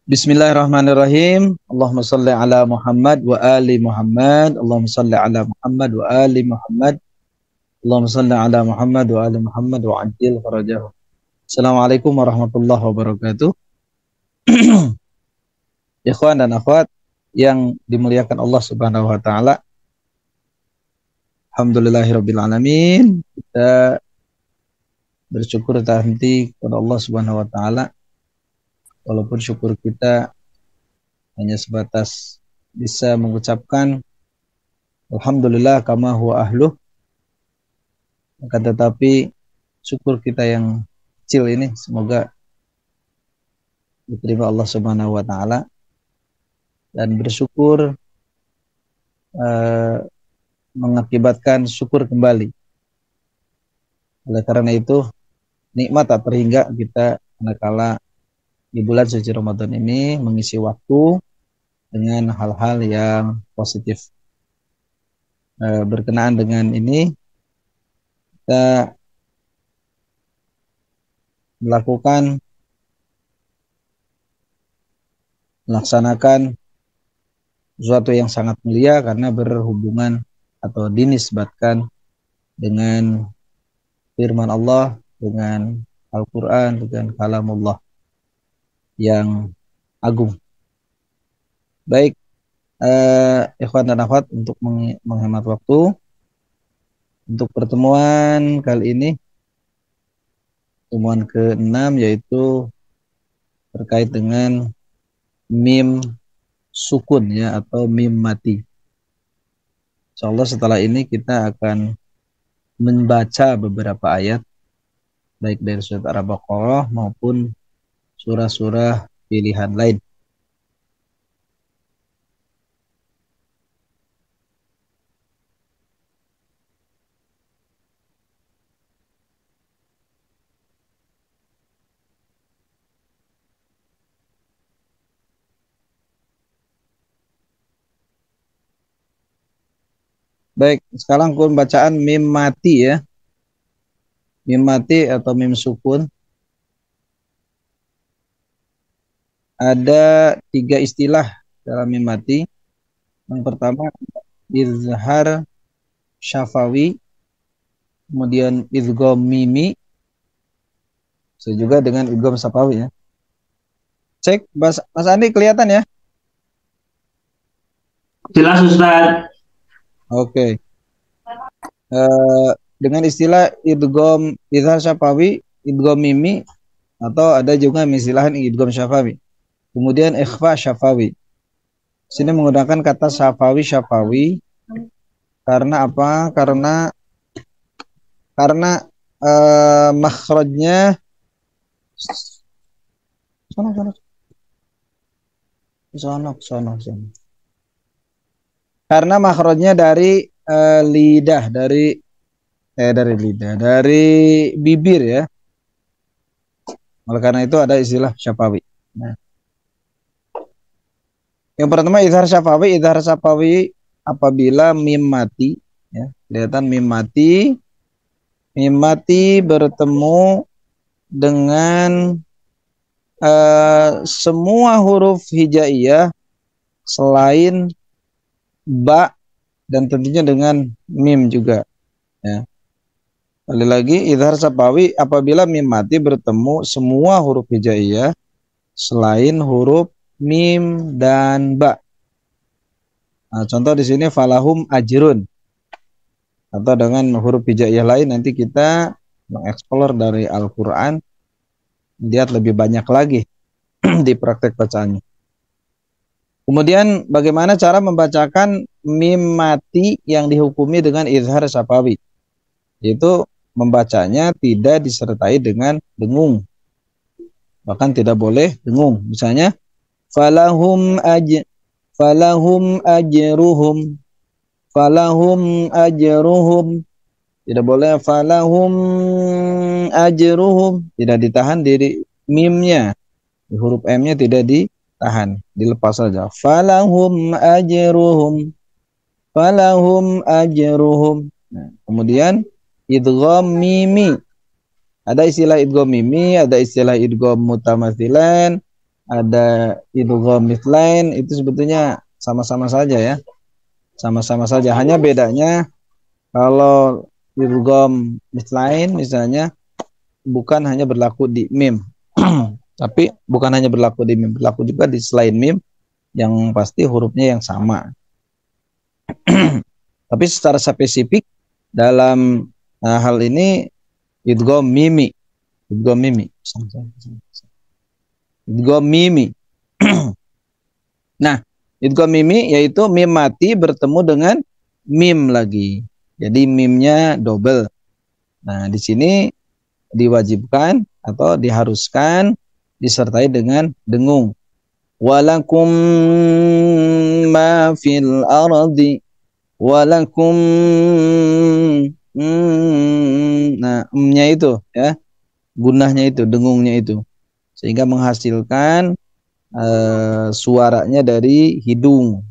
Bismillahirrahmanirrahim. Allahumma salli ala Muhammad wa ali Muhammad. Allahumma salli ala Muhammad wa ali Muhammad. Allahumma salli ala Muhammad wa ali Muhammad wa ajil farajahu. Assalamualaikum warahmatullahi wabarakatuh. Ikhwan dan akhwat yang dimuliakan Allah Subhanahu wa taala. Alhamdulillahirabbil alamin. Kita bersyukur tak henti kepada Allah Subhanahu wa taala. Walaupun syukur kita hanya sebatas bisa mengucapkan alhamdulillah kama huwa ahluh, akan tetapi syukur kita yang kecil ini semoga diterima Allah Subhanahu wa taala, dan bersyukur mengakibatkan syukur kembali. Oleh karena itu nikmat tak terhingga kita manakala di bulan suci Ramadan ini mengisi waktu dengan hal-hal yang positif. Berkenaan dengan ini, kita melaksanakan sesuatu yang sangat mulia karena berhubungan atau dinisbatkan dengan firman Allah, dengan Al-Quran, dengan kalamullah yang agung. Baik, ikhwan dan akhwat, untuk menghemat waktu, untuk pertemuan kali ini, pertemuan ke-6, yaitu terkait dengan mim sukun ya, atau mim mati. Insyaallah setelah ini kita akan membaca beberapa ayat baik dari surat Al-Baqarah maupun surah-surah pilihan lain. Baik, sekarang bacaan mim mati ya. Mim mati atau mim sukun. Ada 3 istilah dalam mim mati. Yang pertama izhar syafawi, kemudian idgham mimi, juga dengan idgham syafawi ya. Cek Mas Andi kelihatan ya? Jelas Ustaz. Oke. Dengan istilah idgham izhar syafawi, idgham mimi, atau ada juga istilah idgham syafawi. Kemudian ikhfa syafawi. Sini menggunakan kata syafawi karena apa? Karena makhrajnya sono. Karena makhrajnya dari lidah, dari bibir ya. Oleh karena itu ada istilah syafawi. Nah, yang pertama izhar syafawi apabila mim mati ya, kelihatan mim mati bertemu dengan semua huruf hijaiyah selain ba, dan tentunya dengan mim juga ya. Kali lagi, izhar syafawi apabila mim mati bertemu semua huruf hijaiyah selain huruf mim dan ba. Nah, contoh di sini falahum ajrun, atau dengan huruf hijaiyah lain. Nanti kita mengeksplor dari Al-Quran, lihat lebih banyak lagi di praktek bacaannya. Kemudian bagaimana cara membacakan mim mati yang dihukumi dengan izhar syafawi? Yaitu membacanya tidak disertai dengan dengung, bahkan tidak boleh dengung. Misalnya falahum ajruhum, tidak boleh falahum ajruhum, tidak ditahan diri mimnya, huruf m-nya tidak ditahan, dilepas saja. Falahum ajruhum. Nah, kemudian idgham mimi. Ada istilah idgham mimi, ada istilah idgham mutamatsilan, ada idgham mithlain, itu sebetulnya sama-sama saja ya. Sama-sama saja. Hanya bedanya kalau idgham mithlain misalnya bukan hanya berlaku di mim. Tapi bukan hanya berlaku di mim, berlaku juga di selain mim yang pasti hurufnya yang sama. Tapi secara spesifik dalam hal ini idgham mimi, idgham mimi. Idgham mimi. Nah, idgham mimi yaitu mim mati bertemu dengan mim lagi. Jadi mimnya double. Nah, di sini diwajibkan atau diharuskan disertai dengan dengung. Walakum ma fil ardi walakum, nah nya itu ya, gunahnya itu, dengungnya itu, sehingga menghasilkan suaranya dari hidung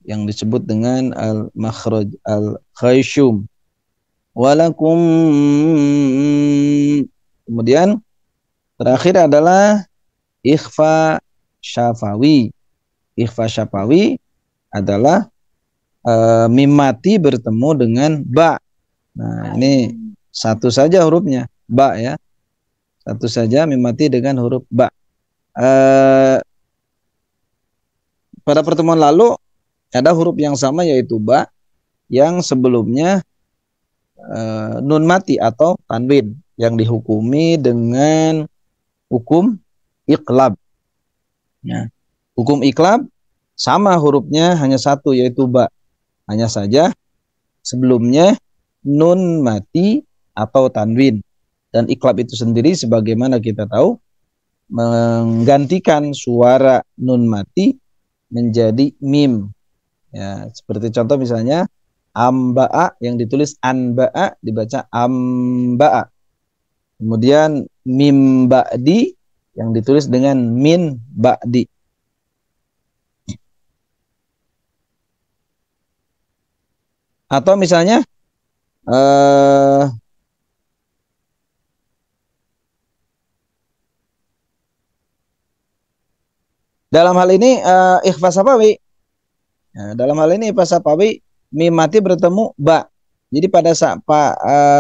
yang disebut dengan al makhraj al khayshum. Walakum, kemudian terakhir adalah ikhfa syafawi. Ikhfa syafawi adalah mim mati bertemu dengan ba. Nah, ini satu saja hurufnya, ba ya. Satu saja mim mati dengan huruf ba. Pada pertemuan lalu ada huruf yang sama yaitu ba yang sebelumnya nun mati atau tanwin yang dihukumi dengan hukum iqlab. Ya. Hukum iqlab sama hurufnya hanya satu yaitu ba. Hanya saja sebelumnya nun mati atau tanwin. Dan iqlab itu sendiri sebagaimana kita tahu menggantikan suara nun mati menjadi mim. Ya, seperti contoh misalnya amba'a yang ditulis anba'a dibaca amba'a. Kemudian mim ba'di yang ditulis dengan min ba'di. Atau misalnya dalam hal ini ikhfa safawi. Nah, dalam hal ini ikhfa safawi mim mati bertemu ba. Jadi pada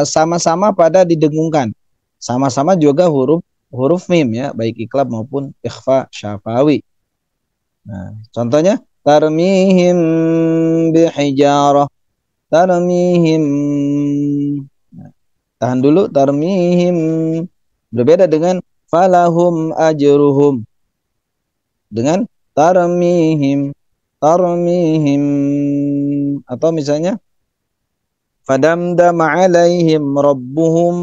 sama-sama pada didengungkan. Sama-sama juga huruf mim ya, baik iklab maupun ikhfa syafawi. Nah, contohnya tarmihim bihijarah. Tarmihim. Nah, tahan dulu, tarmihim berbeda dengan falahum ajruhum. Dengan tarmihim, tarmihim, atau misalnya fadamdama alaihim rabbuhum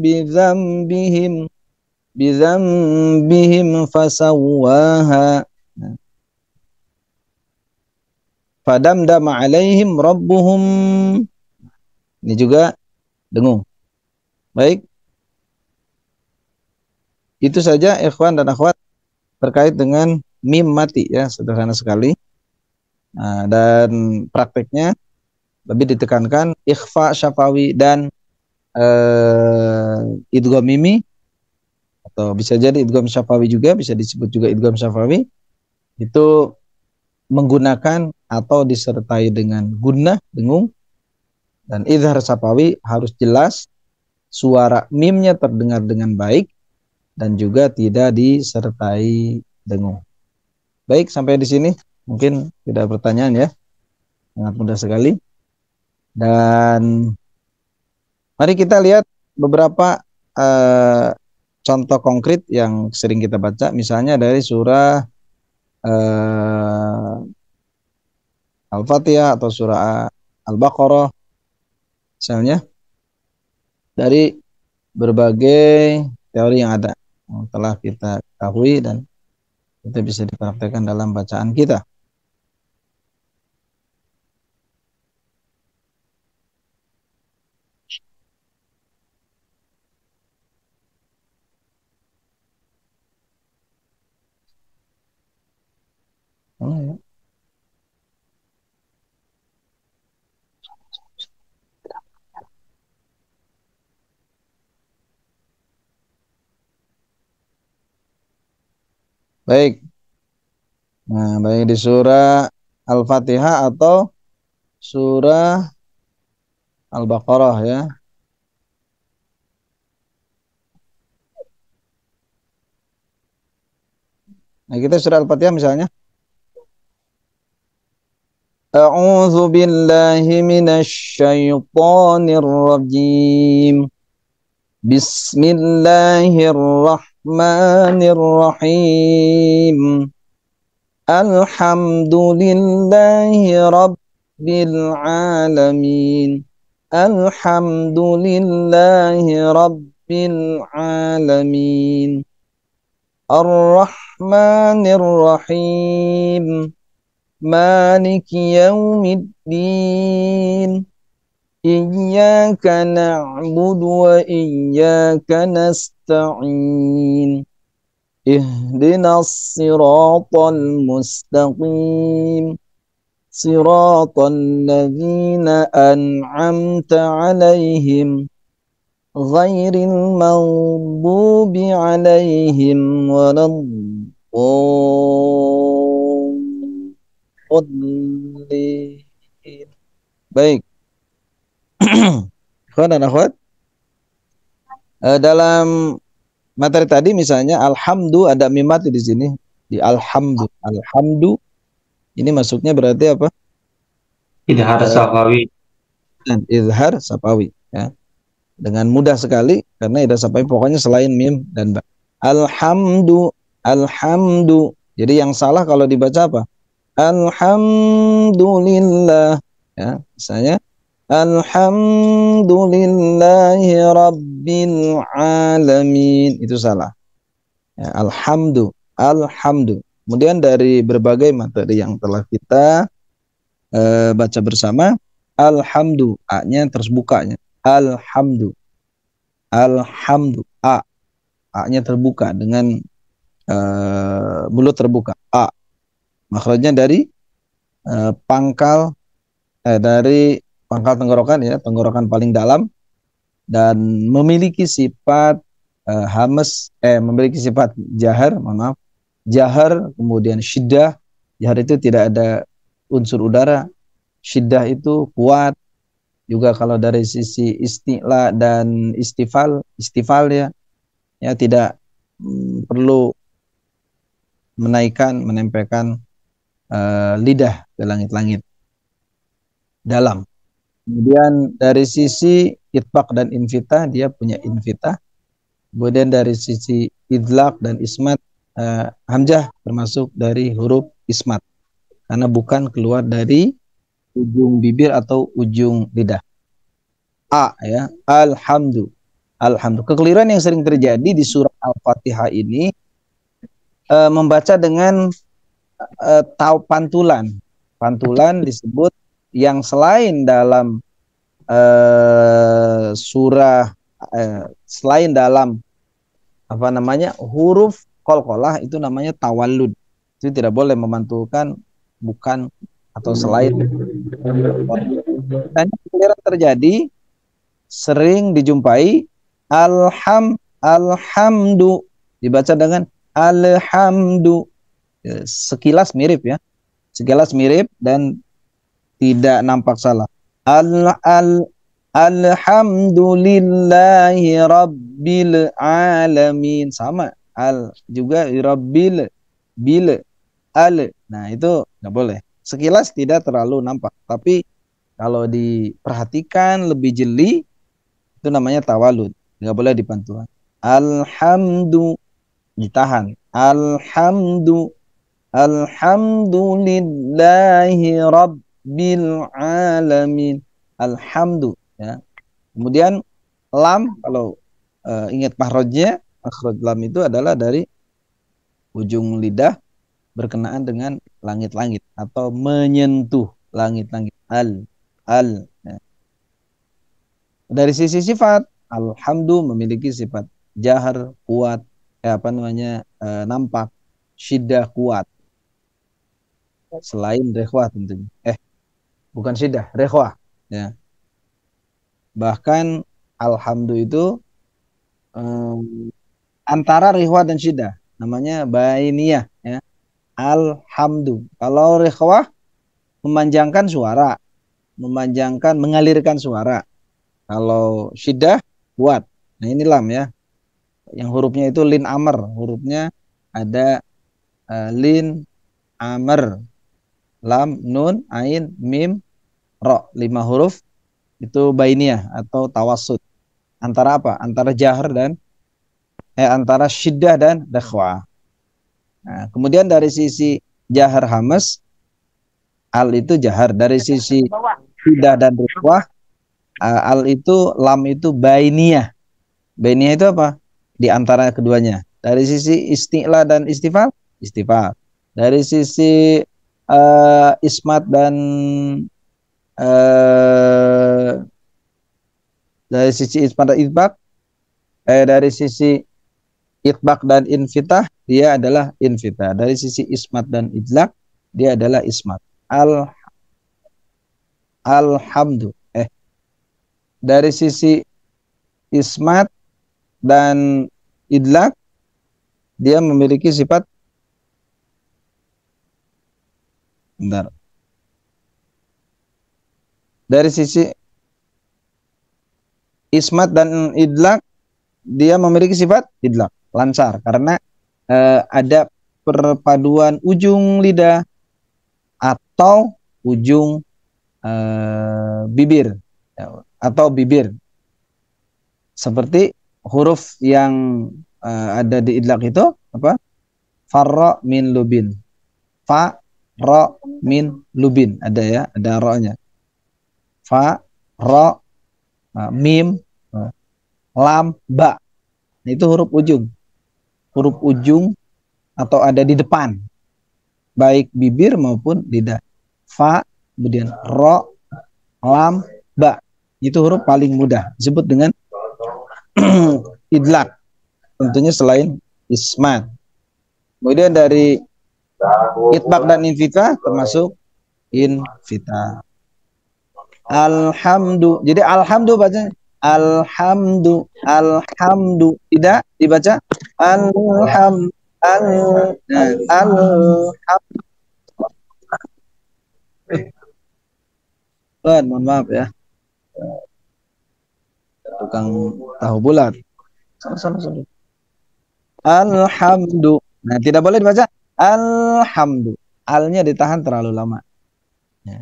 bidzambihim bidzambihim fasawwaha. Nah, fadamdama alaihim rabbuhum, ini juga dengung. Baik, itu saja ikhwan dan akhwat terkait dengan mim mati ya, sederhana sekali. Nah, dan prakteknya lebih ditekankan ikhfa syafawi dan idgham mimi, atau bisa jadi idgham syafawi juga, bisa disebut juga idgham syafawi, itu menggunakan atau disertai dengan gunnah, dengung, dan idhar syafawi harus jelas suara mimnya terdengar dengan baik dan juga tidak disertai dengung. Baik, sampai di sini mungkin tidak pertanyaan ya, sangat mudah sekali. Dan mari kita lihat beberapa contoh konkret yang sering kita baca, misalnya dari surah Al-Fatihah atau surah Al-Baqarah, misalnya dari berbagai teori yang ada yang telah kita ketahui dan itu bisa dipraktekkan dalam bacaan kita. Oh, ya. Baik. Nah, baik di surah Al-Fatihah atau surah Al-Baqarah ya. Nah, kita surah Al-Fatihah misalnya. A'udzu billahi minasy syaithanir rajim. Bismillahirrahmanirrahim. Alhamdulillahi rabbil alamin. Alhamdulillahi rabbil alamin. Ar-Rahmanir Rahim. Maliki yaumiddin. Iyyaka na'budu wa iyyaka nasta'in. Ihdinas siratal mustaqim. Siratal ladzina an'amta 'alaihim ghairil maghdubi 'alaihim waladdallin. Baik. Ikhwan dan akhwat, dalam materi tadi misalnya alhamdu ada mim mati di sini di alhamdu. Alhamdu ini masuknya berarti apa? Idhar Safawi. Izhar sapawi ya. Dengan mudah sekali karena idhar sapawi pokoknya selain mim dan ba. Alhamdu, alhamdu. Jadi yang salah kalau dibaca apa? Alhamdulillah ya, misalnya Alhamdulillahi Rabbil Alamin. Itu salah ya, alhamdu, alhamdu. Kemudian dari berbagai materi yang telah kita baca bersama, alhamdu, a-nya terus bukanya, alhamdu, alhamdu, a-nya terbuka dengan mulut terbuka, makhrajnya dari pangkal dari pangkal tenggorokan ya, tenggorokan paling dalam, dan memiliki sifat memiliki sifat jahar, mohon maaf, jahar, kemudian syiddah. Jahar itu tidak ada unsur udara, syiddah itu kuat. Juga kalau dari sisi isti'la dan istifal ya, ya tidak perlu menaikkan, menempelkan lidah ke langit-langit dalam. Kemudian dari sisi itbaq dan invitah, dia punya invitah. Kemudian dari sisi idlaq dan ismat, hamzah termasuk dari huruf ismat karena bukan keluar dari ujung bibir atau ujung lidah. Ya, alhamdu. Alhamdu. Kekeliruan yang sering terjadi di surah Al-Fatihah ini membaca dengan pantulan. Pantulan disebut yang selain dalam surah selain dalam apa namanya huruf qalqalah itu namanya tawallud. Itu tidak boleh memantulkan bukan atau selain. Dan kekeliruan terjadi sering dijumpai alhamdu dibaca dengan alhamdu. Sekilas mirip ya. Sekilas mirip dan tidak nampak salah. Alhamdulillahi rabbil alamin, sama juga rabbil bil nah itu nggak boleh, sekilas tidak terlalu nampak, tapi kalau diperhatikan lebih jeli itu namanya tawalud, nggak boleh dipantulan. Alhamdu ditahan, alhamdulillahi rabbil alamin, alhamdu ya. Kemudian lam, kalau ingat makhrajnya, makhraj lam itu adalah dari ujung lidah berkenaan dengan langit-langit atau menyentuh langit-langit, ya. Dari sisi sifat, alhamdu memiliki sifat jahar kuat, nampak, syiddah kuat, selain rekhwah tentunya. Bukan syiddah, rekhwah ya. Bahkan alhamdu itu antara rihwa dan syiddah. namanya bainiyah ya. Alhamdu. Kalau rikhwah memanjangkan suara, mengalirkan suara. Kalau syiddah kuat. Nah, ini lam ya. Yang hurufnya itu lin amr. Hurufnya ada lin amr. Lam, nun, ain, mim, ro. 5 huruf itu bainiyah atau tawassut. Antara apa? Antara jahar dan antara syiddah dan rikhwah. Nah, kemudian dari sisi jahar hamas, al itu jahar. Dari sisi syiddah dan rikhwah, al itu lam itu bainiyah. Bainiyah itu apa? Di antara keduanya. Dari sisi isti'la dan istifal, istifal. Dari sisi ismat dan dari sisi ismat dan itbak, dari sisi itbak dan infitah, dia adalah infitah. Dari sisi ismat dan idlak, dia adalah ismat. Alhamdu. Dari sisi ismat dan idlak, dia memiliki sifat bentar. Dari sisi ismat dan idlak, dia memiliki sifat idlak, lancar, karena ada perpaduan ujung lidah atau ujung bibir atau bibir, seperti huruf yang ada di idlak itu apa? Farra min lubin, fa ra min lubin, ada ya, ada ro-nya. Fa ra mim lam ba. Nah, itu huruf ujung atau ada di depan baik bibir maupun lidah. Fa, kemudian ro, lam, ba. Itu huruf paling mudah disebut dengan idlak, tentunya selain ismat. Kemudian dari itbak dan infitah termasuk infitah. Alhamdu. Jadi alhamdu baca alhamdu, alhamdu, tidak dibaca alham mohon maaf ya, tukang tahu bulat. Salah. Alhamdu. Nah, tidak boleh dibaca alhamdu. Alnya ditahan terlalu lama. Ya.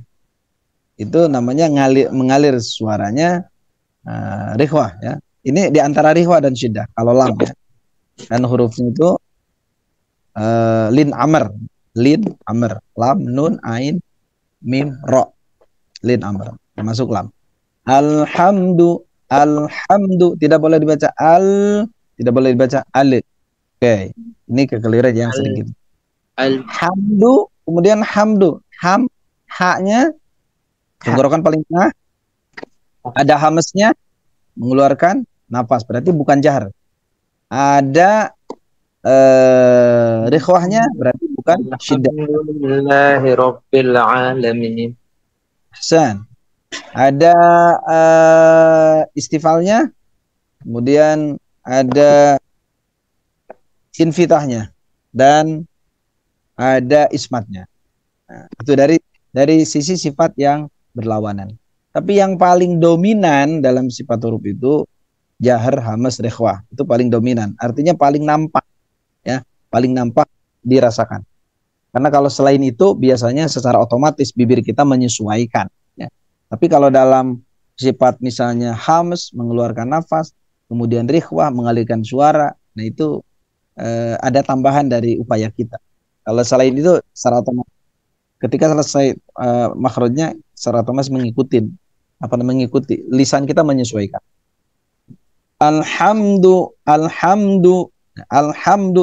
Itu namanya mengalir suaranya rikhwah ya. Ini diantara rikhwah dan syiddah kalau lam ya. Dan hurufnya itu lin amr, lam, nun, ain, mim, ro. Lin amr termasuk lam. Alhamdu tidak boleh dibaca tidak boleh dibaca al. Oke, ini kekeliruan yang sedikit. Alhamdu, kemudian hamdu, haknya tenggorokan paling tengah, ada hamesnya mengeluarkan nafas, berarti bukan jahar. Ada rikhwahnya, berarti bukan syiddah. Alhamdulillahirabbil alamin. Hasan. Ada istifalnya, kemudian ada infitahnya, dan ada ismatnya. Nah, itu dari sisi sifat yang berlawanan. Tapi yang paling dominan dalam sifat huruf itu jahar, hamas, rikhwah. Itu paling dominan. Artinya paling nampak ya, paling nampak dirasakan. Karena kalau selain itu biasanya secara otomatis bibir kita menyesuaikan ya. Tapi kalau dalam sifat misalnya hamas, mengeluarkan nafas, kemudian rikhwah, mengalirkan suara, nah itu ada tambahan dari upaya kita. Kalau selain itu secara otomatis ketika selesai makhrajnya secara otomatis mengikuti lisan kita menyesuaikan. Alhamdu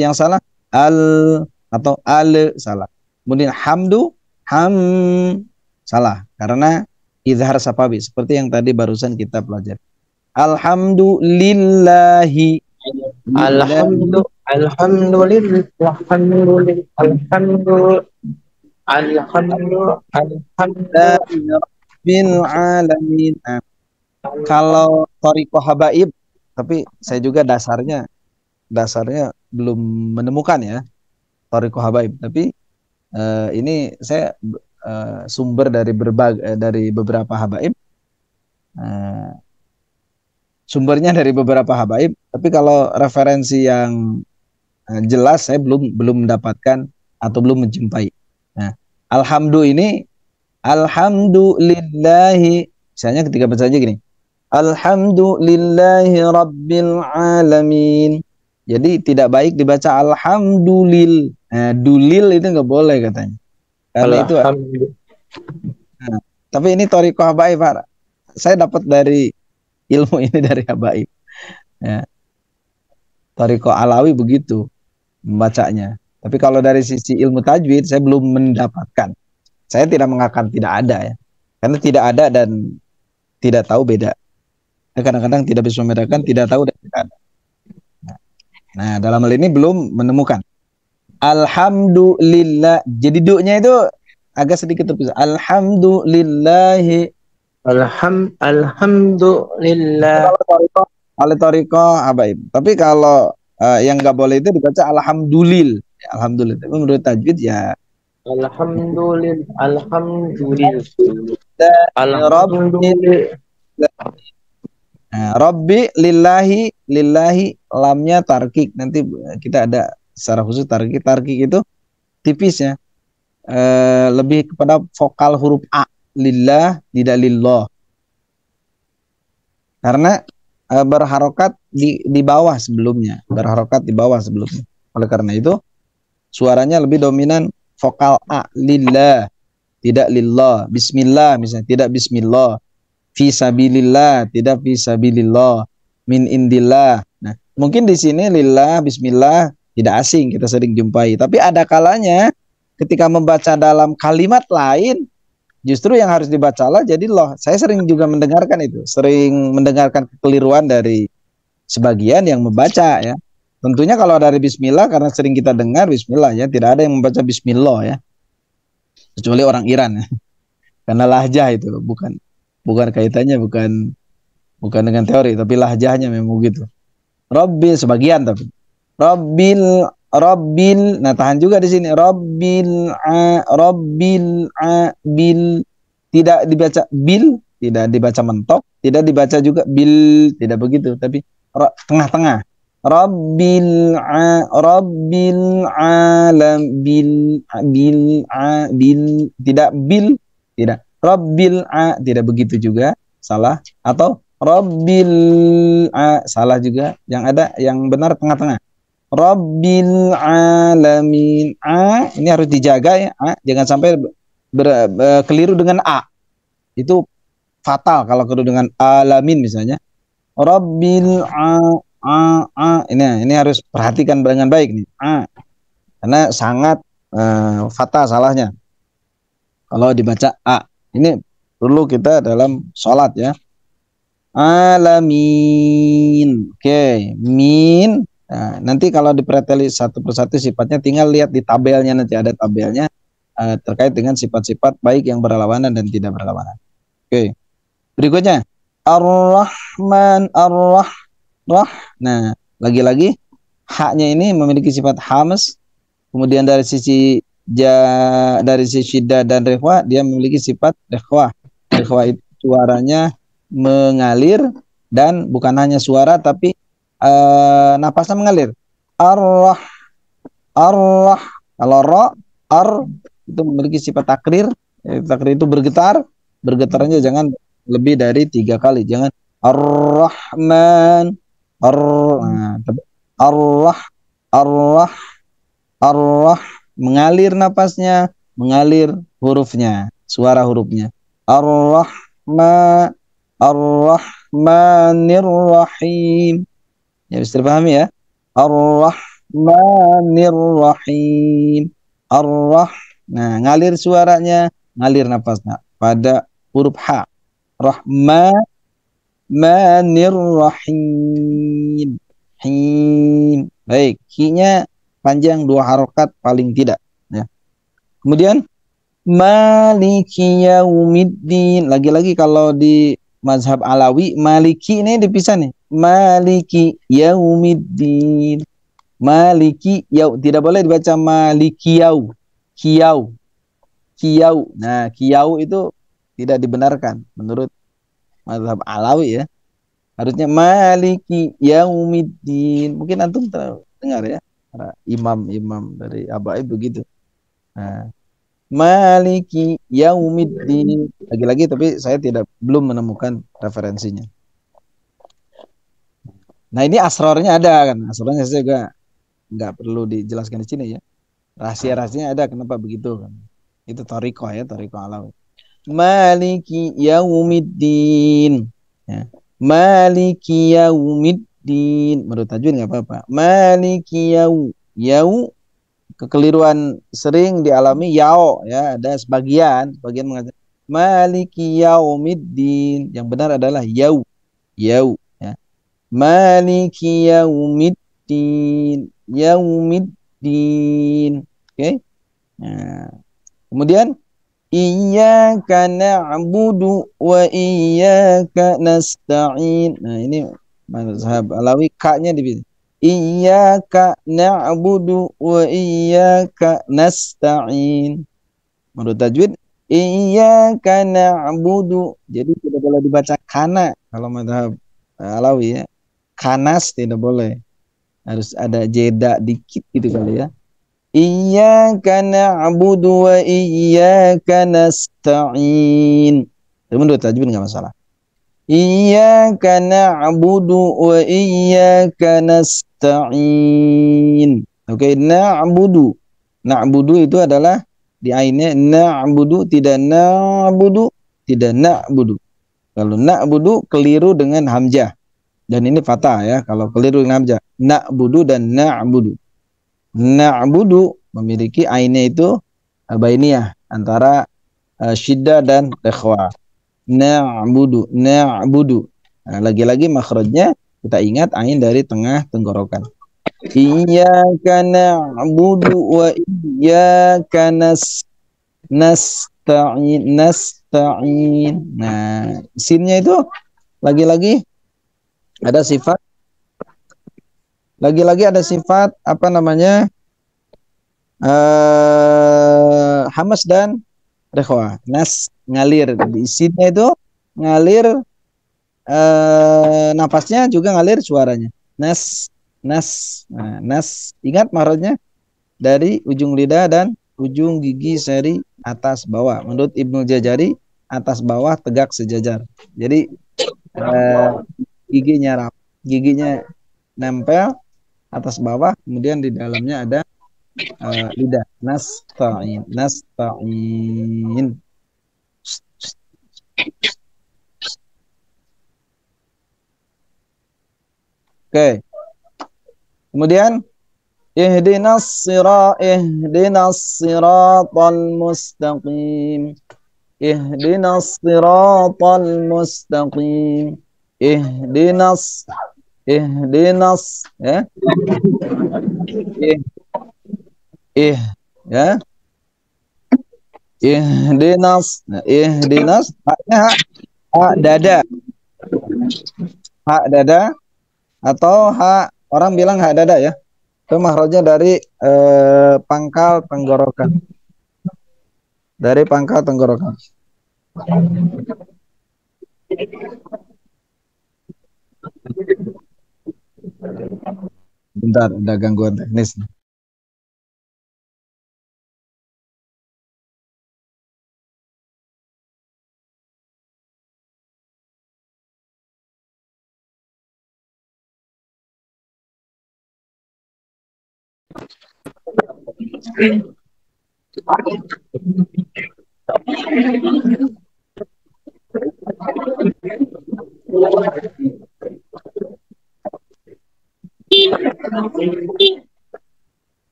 yang salah al atau al salah. Kemudian hamdu salah karena izhar safawi seperti yang tadi barusan kita pelajari. Alhamdulillahi. Alhamdulillah. Kalau thariqah habaib, tapi saya juga dasarnya dasarnya belum menemukan ya thariqah habaib, tapi ini saya sumber dari dari beberapa habaib, sumbernya dari beberapa habaib, tapi kalau referensi yang jelas saya belum mendapatkan atau belum menjumpai. Nah, alhamdulillahi, misalnya ketika baca aja gini, alhamdulillahi rabbil alamin. Jadi tidak baik dibaca alhamdulil. Nah, dulil itu nggak boleh katanya. Karena itu. Nah, tapi ini thariqah habaib, Pak. Saya dapat dari ilmu ini dari habaib. Ya. Thariqah alawi begitu membacanya. Tapi kalau dari sisi ilmu tajwid saya belum mendapatkan. Saya tidak mengatakan tidak ada ya. Karena tidak ada dan tidak tahu beda. Kadang-kadang tidak bisa membedakan, tidak tahu dan tidak ada. Nah, dalam hal ini belum menemukan. Alhamdulillah. Jadi do-nya itu agak sedikit terpisah. Alhamdulillahi. Alhamdulillah. Kalau thariqah habaib. Tapi kalau yang nggak boleh itu dibaca alhamdulil. Alhamdulillah. Tapi menurut tajwid ya Alhamdulillah. Alhamdulillah. Alhamdulillah. Nah, Rabbi lillahi lamnya tarkik. Nanti kita ada secara khusus tarkik. Tarkik itu tipis ya. Lebih kepada vokal huruf A. Lillah, tidak lillah. Karena berharokat di bawah sebelumnya. Berharokat di bawah sebelumnya. Oleh karena itu suaranya lebih dominan vokal A. Lillah, tidak lillah. Bismillah misalnya, tidak bismillah. Fisabilillah, tidak fisabilillah. Min indillah. Nah, mungkin di sini lillah, bismillah tidak asing, kita sering jumpai. Tapi ada kalanya ketika membaca dalam kalimat lain, justru yang harus dibacalah jadi loh. Saya sering juga mendengarkan itu, sering mendengarkan kekeliruan dari sebagian yang membaca ya. Tentunya kalau dari bismillah, karena sering kita dengar bismillah ya, tidak ada yang membaca bismillah ya. Kecuali orang Iran ya. Karena lahjah itu bukan kaitannya, bukan dengan teori, tapi lahjahnya memang begitu. Rabbil sebagian, tapi Rabbil, nah tahan juga di sini. Rabbil bil, tidak dibaca bil, tidak dibaca mentok, tidak dibaca juga bil, tidak begitu, tapi tengah-tengah. Rabbil alam bil, tidak bil, tidak. Rabbil tidak begitu juga, salah. Atau Rabbil salah juga. Yang ada yang benar tengah-tengah. Rabbil alamin. Ini harus dijaga ya. Jangan sampai keliru dengan A. Itu fatal kalau keliru dengan alamin misalnya. Rabbil ini harus perhatikan dengan baik nih. Karena sangat fatal salahnya kalau dibaca A. Ini perlu kita dalam sholat ya. Alamin. Oke. Min. Nah, nanti kalau dipreteli satu persatu sifatnya, tinggal lihat di tabelnya, nanti ada tabelnya terkait dengan sifat-sifat baik yang berlawanan dan tidak berlawanan. Oke. Berikutnya. Ar-Rahman. Nah, lagi-lagi haknya ini memiliki sifat hams. Kemudian dari sisi dari sisi syiddah dan rekhwah, dia memiliki sifat rekhwah. Rekhwah itu suaranya mengalir, dan bukan hanya suara tapi napasnya mengalir. Ar-Rah. Kalau ra, itu memiliki sifat takrir. Takrir itu bergetar. Bergetarnya jangan lebih dari 3 kali. Jangan Ar-Rahman. Ar-Rah, mengalir napasnya, mengalir hurufnya, suara hurufnya. Ar-Rahmanir Rahim. Ya, bisa dipahami ya. Ar-Rahmanir Rahim. Nah, ngalir suaranya, ngalir napasnya pada huruf H. Rahmanir Rahim. Baik, hi-nya panjang 2 harokat paling tidak ya. Kemudian Maliki Yaumiddin, lagi-lagi kalau di mazhab Alawi Maliki ini dipisah nih. Maliki Yaumiddin. Maliki yau, tidak boleh dibaca malikiyau. Kiyau, kiyau. Nah, kiyau itu tidak dibenarkan menurut mazhab Alawi ya. Harusnya maliki yaumiddin. Mungkin antum dengar ya. Para imam-imam dari Abai begitu. Nah, maliki yaumiddin. Lagi-lagi tapi saya belum menemukan referensinya. Nah, ini asrornya ada kan. Asrornya saya juga nggak perlu dijelaskan di sini ya. Rahasia-rahasianya ada kenapa begitu kan. Itu toriko ya, toriko Alawi. Maliki yaumiddin. Ya. Maliki yaumiddin. Menurut tajwid nggak apa-apa. Maliki yau kekeliruan sering dialami yao ya, ada sebagian mengatakan Maliki yaumiddin. Yang benar adalah yau ya. Maliki yaumiddin. Yaumiddin. Oke. Okay? Nah, kemudian iyyaka na'budu wa iyyaka nasta'in. Nah, ini mazhab Alawi ka-nya dipilih. Iyyaka na'budu wa iyyaka nasta'in. Menurut tajwid iyyaka na'budu. Jadi tidak boleh dibaca kana kalau mazhab Alawi ya. Kanas tidak boleh. Harus ada jeda dikit gitu kali ya. Iyyaka na'budu wa iyyaka nasta'in. Itu menurut tajwid enggak masalah. Iyyaka na'budu wa iyyaka nasta'in. Oke, na'budu. Na'budu itu adalah di ainnya na'budu, tidak na'budu, tidak na'budu. Kalau na'budu keliru dengan hamzah. Dan ini fathah ya, kalau keliru dengan hamzah. Na'budu dan na'budu. Na'budu memiliki ainnya itu bainiyah antara syiddah dan ikhwa. Na'budu, na'budu. Nah, lagi-lagi makhrajnya kita ingat ain dari tengah tenggorokan. Iyyaka na'budu wa iyyaka nasta'in. Nasta'in. Nah, sinnya itu lagi-lagi ada sifat apa namanya? Hamas dan rekhwa. Nas ngalir di sini itu ngalir nafasnya juga ngalir suaranya. Nas nas ingat makhrajnya dari ujung lidah dan ujung gigi seri atas bawah. Menurut Ibnu Jazari atas bawah tegak sejajar. Jadi giginya nempel atas bawah, kemudian di dalamnya ada lidah. Nasta'in. Oke. Kemudian ihdinas siratal mustaqim. Ihdinas siratal mustaqim. Ihdinas ya. Ya. Ihdinas. Nah, ihdinas haknya hak dada. Hak dada atau hak orang bilang hak dada ya. Itu makhrajnya dari pangkal tenggorokan. Dari pangkal tenggorokan. Bentar, ada gangguan teknis.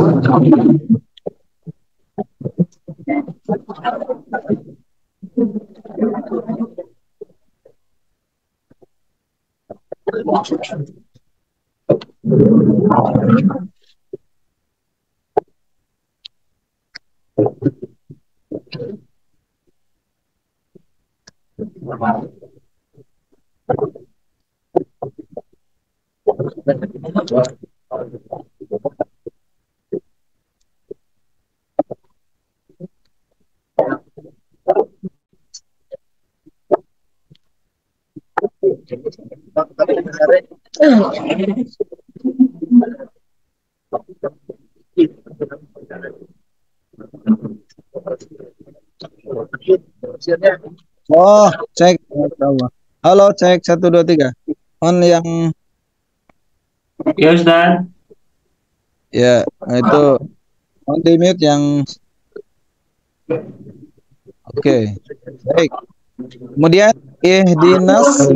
Oh, cek. Masya. Halo, cek 1 2 3. On yang Ya Ustaz. ya itu on di mute yang oke. Baik. Kemudian ihdinas.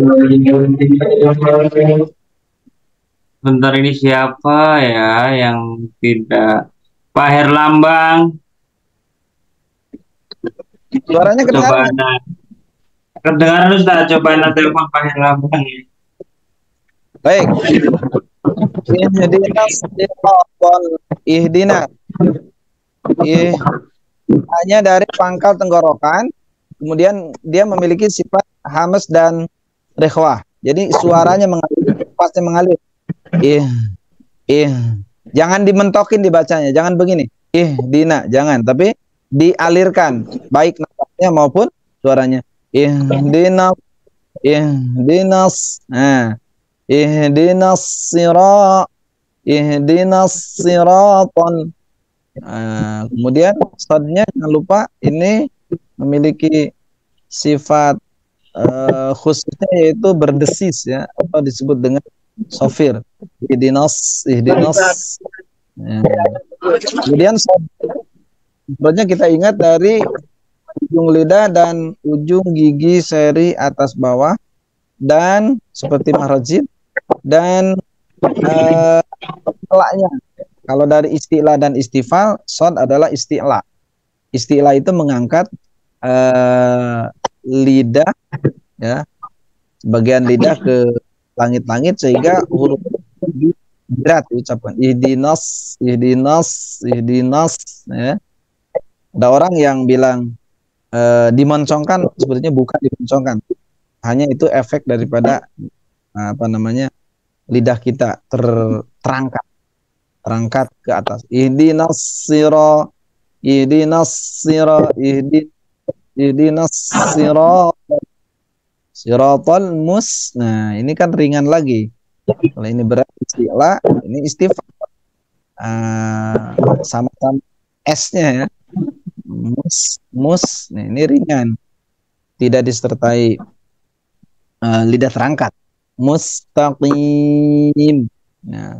Bentar, ini siapa ya yang tidak? Pak Herlambang. Suaranya Coba kedengaran nggak? Anda. Kedengaran Ustaz, coba Anda telepon Pak Herlambang ya. Baik. Ihdinas siratal ihdina. Ih hanya dari pangkal tenggorokan. Kemudian dia memiliki sifat hamas dan rekhwah. Jadi suaranya mengalir, pasti mengalir. Ih, ih. Jangan dimentokin dibacanya, jangan begini. Dina, jangan, tapi dialirkan baik nafasnya maupun suaranya. Ihdinas, ihdinas. Nah, ihdinas sira, ihdinas siraton. Kemudian shadnya jangan lupa ini memiliki sifat khususnya yaitu berdesis ya, atau disebut dengan sofir. Ihdinas, ihdinas. Ya. Kemudian shadnya kita ingat dari ujung lidah dan ujung gigi seri atas bawah, dan seperti mahrajid dan telaknya. Kalau dari istilah dan istifal, shad adalah istilah. Istilah itu mengangkat lidah ya, bagian lidah ke langit-langit sehingga huruf berat diucapkan. Ihdinas, ihdinas, ihdinas ya. Ada orang yang bilang dimoncongkan, sebetulnya bukan dimoncongkan. Hanya itu efek daripada apa namanya, lidah kita terangkat ke atas. Ihdinas sira, ihdinas sira, ihdinas sira, siratal mus. Nah, ini kan ringan lagi. Kalau ini berat istilah, ini istifal. Sama-sama S-nya ya. Mus. Nah, ini ringan. Tidak disertai lidah terangkat. Mustaqim. Nah,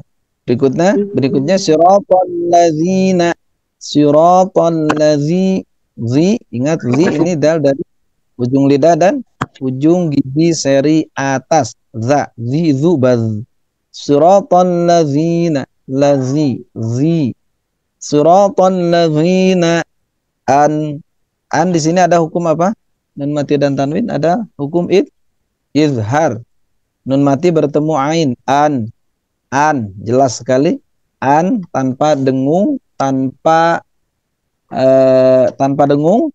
berikutnya siratal ladzina, siratal ladzi, ingat ini dal dari ujung lidah dan ujung gigi seri atas, zu baz. Siratal ladzina, siratal ladzina. An di sini ada hukum apa? Nun mati dan tanwin ada hukum izhar. Nun mati bertemu ain, an jelas sekali, an tanpa dengung, tanpa dengung,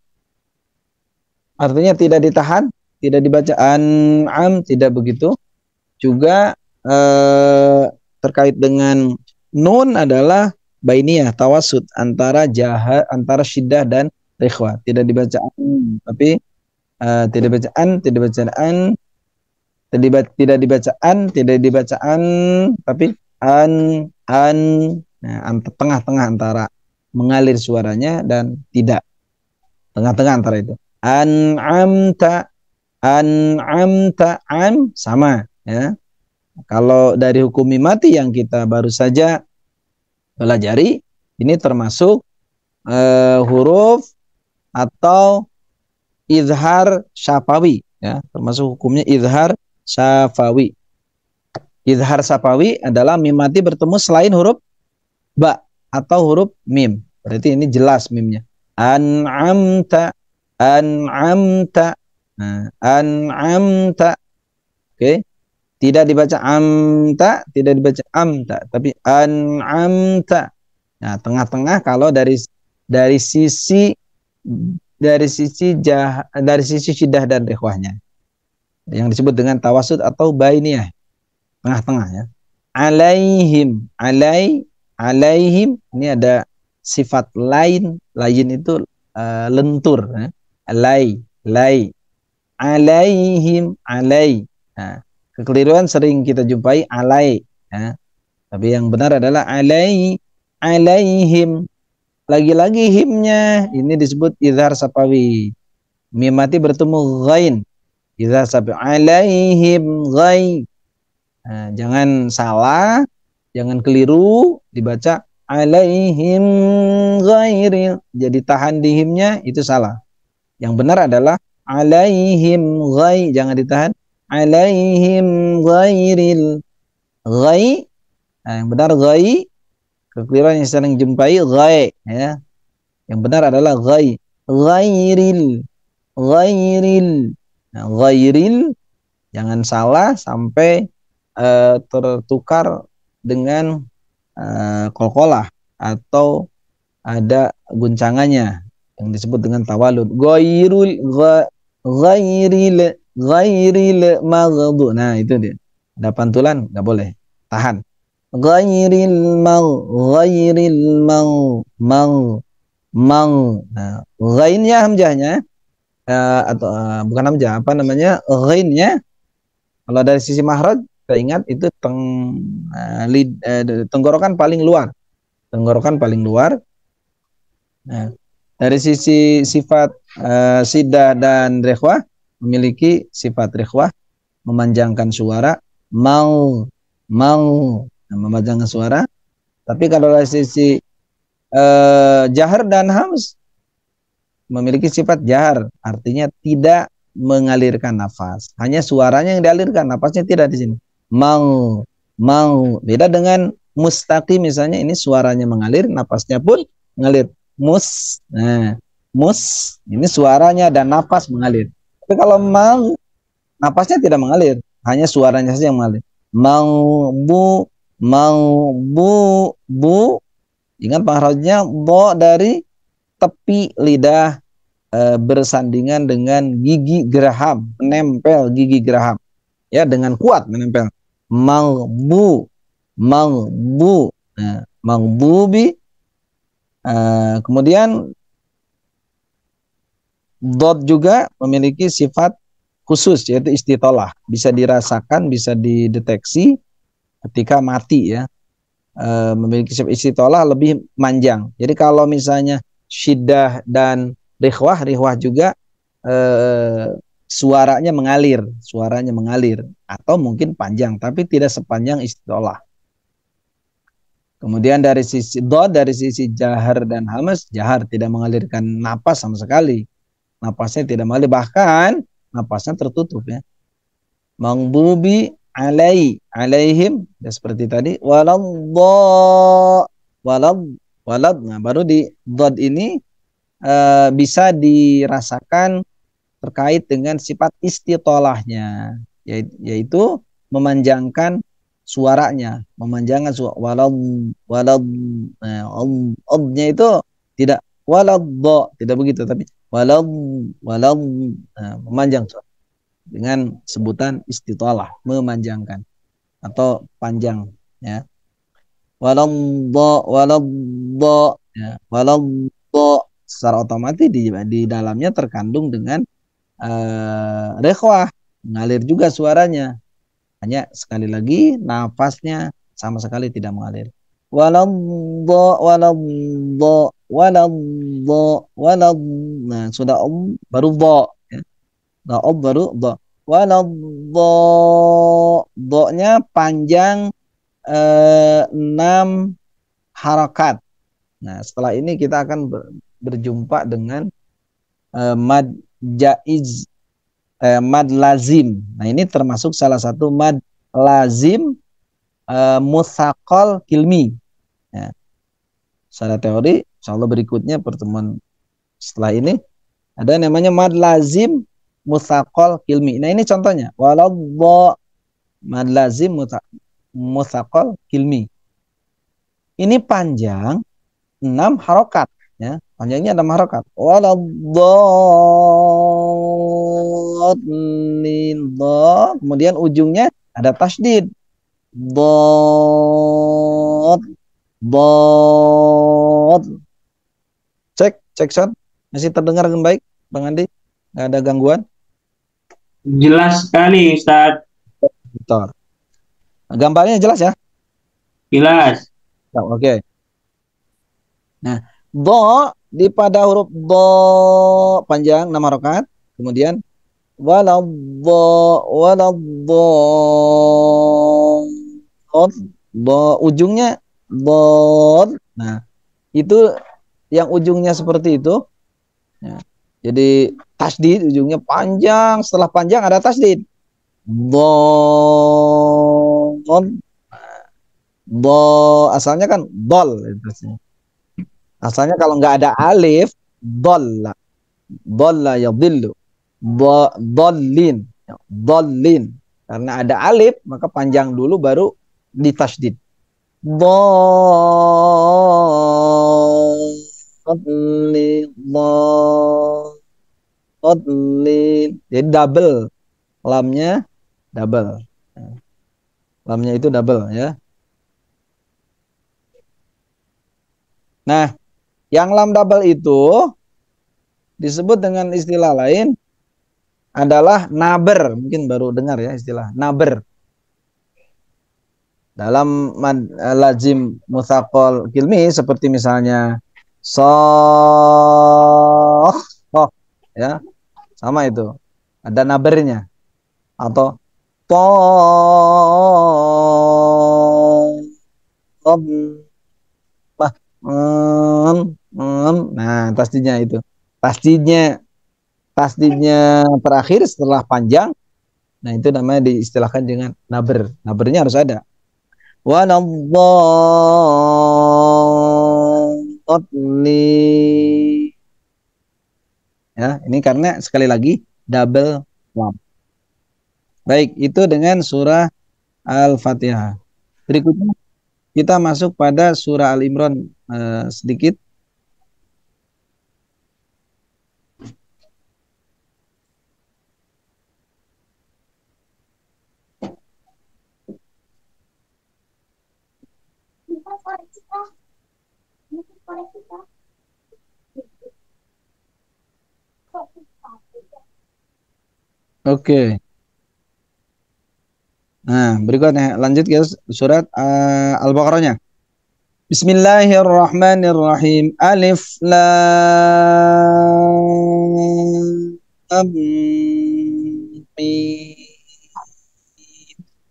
artinya tidak ditahan, tidak dibaca an'am, tidak begitu. Juga terkait dengan nun adalah bainiyah, tawasud antara syiddah dan rikhwah, tidak dibaca tapi tidak baca tidak dibaca tidak dibaca tapi an. Nah, tengah-tengah antara mengalir suaranya dan tidak, tengah-tengah antara itu. An'amta, sama ya. Kalau dari hukum mimati yang kita baru saja pelajari, ini termasuk huruf atau izhar syafawi ya, termasuk hukumnya izhar syafawi. Izhar syafawi adalah mim mati bertemu selain huruf ba atau huruf mim. Berarti ini jelas mimnya. An'amta, an'amta, nah, an'amta. Oke, tidak dibaca amta, tidak dibaca amta, tapi an'amta. Nah, tengah-tengah kalau dari sisi dari sisi syiddah dan ikhwahnya yang disebut dengan tawasud atau bainiyah, tengah-tengah ya. Alaihim, alaihim ini ada sifat lain, lain itu lentur ya. Lai, alaihim, alai. Nah, kekeliruan sering kita jumpai alai ya. Tapi yang benar adalah alaihim. Lagi-lagi himnya ini disebut izhar sapawi. Mim mati bertemu ghain. Izhar sapawi alaihim ghain. Nah, jangan salah, jangan keliru dibaca alaihim ghairil. Jadi tahan di himnya itu salah. Yang benar adalah alaihim ghair, jangan ditahan. Alaihim ghairil. Ghai, nah, yang benar ghai. Kekeliruan yang sering jumpai ghai ya. Yang benar adalah ghai. Ghairil. Ghairil. Nah, ghairil jangan salah sampai tertukar dengan qalqalah atau ada guncangannya yang disebut dengan tawalud. Ghairil maghdu. Nah, itu dia. Ada pantulan nggak boleh. Tahan. Ghairil mang. Nah, ghainnya hamzahnya atau bukan hamzah, apa namanya? Ghainnya kalau dari sisi makhraj kita ingat itu tenggorokan paling luar. Tenggorokan paling luar. Nah, dari sisi sifat sidah dan rekhwah memiliki sifat rekhwah, memanjangkan suara, mau memanjangkan suara. Tapi kalau dari sisi jahar dan hams memiliki sifat jahar, artinya tidak mengalirkan nafas, hanya suaranya yang dialirkan, nafasnya tidak di sini. Mau beda dengan mustaqim misalnya, ini suaranya mengalir, nafasnya pun mengalir. Nah, ini suaranya dan nafas mengalir. Tapi kalau mau, nafasnya tidak mengalir, hanya suaranya saja yang mengalir. Bu. Ingat makhrajnya bo dari tepi lidah bersandingan dengan gigi geraham, menempel gigi geraham. Ya, dengan kuat menempel. Maghbu. Nah, maghbubi. Kemudian dot juga memiliki sifat khusus yaitu istitolah, bisa dirasakan, bisa dideteksi ketika mati ya. Memiliki sifat istitolah lebih manjang. Jadi kalau misalnya syiddah dan rikhwah juga suaranya mengalir atau mungkin panjang tapi tidak sepanjang istitolah. Kemudian dari sisi dot, dari sisi jahar dan hamas, jahar tidak mengalirkan napas sama sekali. Napasnya tidak mengalir, bahkan napasnya tertutup ya. Maghdubi alaihim ya, seperti tadi walad. Nah, baru di dot ini bisa dirasakan terkait dengan sifat istitolahnya, yaitu memanjangkan suaranya, memanjangkan suara walad. Nah, nya itu tidak walad, tidak begitu, tapi walad. Nah, memanjang suara dengan sebutan istitolah, memanjangkan atau panjang ya. Walad ya, walad secara otomatis di dalamnya terkandung dengan rekhwah, mengalir juga suaranya, hanya sekali lagi nafasnya sama sekali tidak mengalir. Walad. Nah, sudah baru ya. Baru walad. Nya panjang 6 harakat. Nah, setelah ini kita akan berjumpa dengan mad jaiz, mad lazim. Nah, ini termasuk salah satu mad lazim mutsaqal kilmi. Ya. secara teori. Insyaallah berikutnya pertemuan setelah ini ada namanya mad lazim mutsaqal kilmi. Nah, ini contohnya. Waladh mad lazim mutsaqal kilmi. Ini panjang 6 harokat, ya. Panjangnya 6 harokat. Waladhdallin. Kemudian ujungnya ada tasydid. Dod. Dod. Cek sound. Masih terdengar dengan baik, Bang Andi? Nggak ada gangguan? Jelas sekali, Ustaz. Betul. Gambarnya jelas ya? Jelas. Oke. Nah, do di pada huruf do panjang 6 harokat. Kemudian waladdo do ujungnya dod. Nah, itu yang ujungnya seperti itu. Ya. Jadi tasdid ujungnya panjang, setelah panjang ada tasdid. Dod. Do asalnya kan dol. Asalnya kalau nggak ada alif, dolla. Dolla ya dillu. Dollin. Dollin. Karena ada alif, maka panjang dulu baru ditasdid. Dollin. Dollin. Jadi double. Lamnya double. Lamnya itu double ya. Nah, yang lam double itu disebut dengan istilah lain adalah naber. Mungkin baru dengar ya istilah naber. Dalam lazim mutsaqal kilmi seperti misalnya soh, ya, sama itu. Ada nabernya. Atau to nah, tasdidnya itu. Tasdidnya terakhir setelah panjang. Nah, itu namanya diistilahkan dengan naber. Nabernya harus ada. Waladhdallin. Ya, ini karena sekali lagi double lam. Baik, itu dengan surah Al-Fatihah. Berikutnya kita masuk pada surah Al-Imran sedikit. Oke. Nah, berikutnya lanjut ke surat Al-Baqarahnya. Bismillahirrahmanirrahim. Alif lam mim.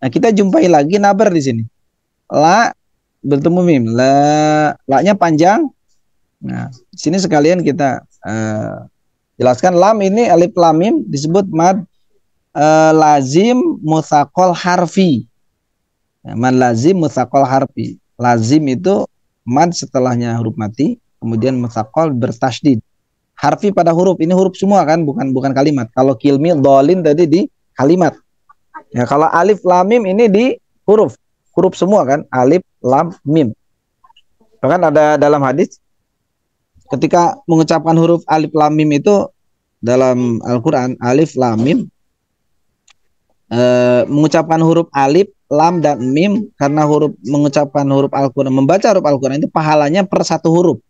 Nah, kita jumpai lagi naber di sini. La bertemu mim. La-nya panjang. Nah, di sini sekalian kita jelaskan lam ini alif lam mim disebut mad lazim mutsaqal harfi. Nah, mad lazim mutsaqal harfi. Lazim itu mad setelahnya huruf mati, kemudian mutsaqal bertasydid. Harfi pada huruf, ini huruf semua kan, bukan kalimat. Kalau kilmi dolin tadi di kalimat. Ya, kalau alif lam mim ini di huruf semua kan, alif lam mim. Bahkan ada dalam hadis ketika mengucapkan huruf alif lam mim itu dalam Al-Qur'an, alif lam mim, mengucapkan huruf alif, lam dan mim, karena mengucapkan huruf Al-Qur'an, membaca huruf Al-Qur'an itu pahalanya per satu huruf.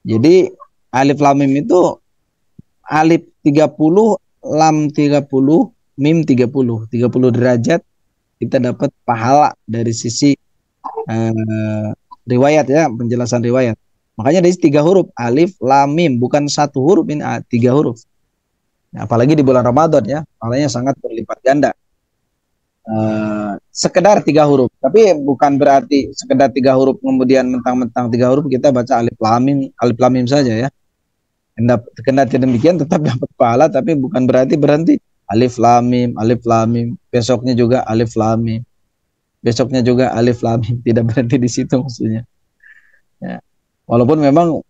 Jadi alif lam mim itu alif 30, lam 30, mim 30 derajat kita dapat pahala dari sisi riwayat ya, penjelasan riwayat. Makanya dari 3 huruf, alif lam mim, bukan satu huruf, ini 3 huruf. Nah, apalagi di bulan Ramadan ya, pahalanya sangat berlipat ganda. Sekedar 3 huruf, tapi bukan berarti sekedar 3 huruf kemudian mentang-mentang 3 huruf kita baca alif lam mim saja ya. Kendati demikian tetap dapat pahala, tapi bukan berarti berhenti alif lam mim, besoknya juga alif lam mim, besoknya juga alif lam mim, tidak berhenti di situ maksudnya. Ya. Walaupun memang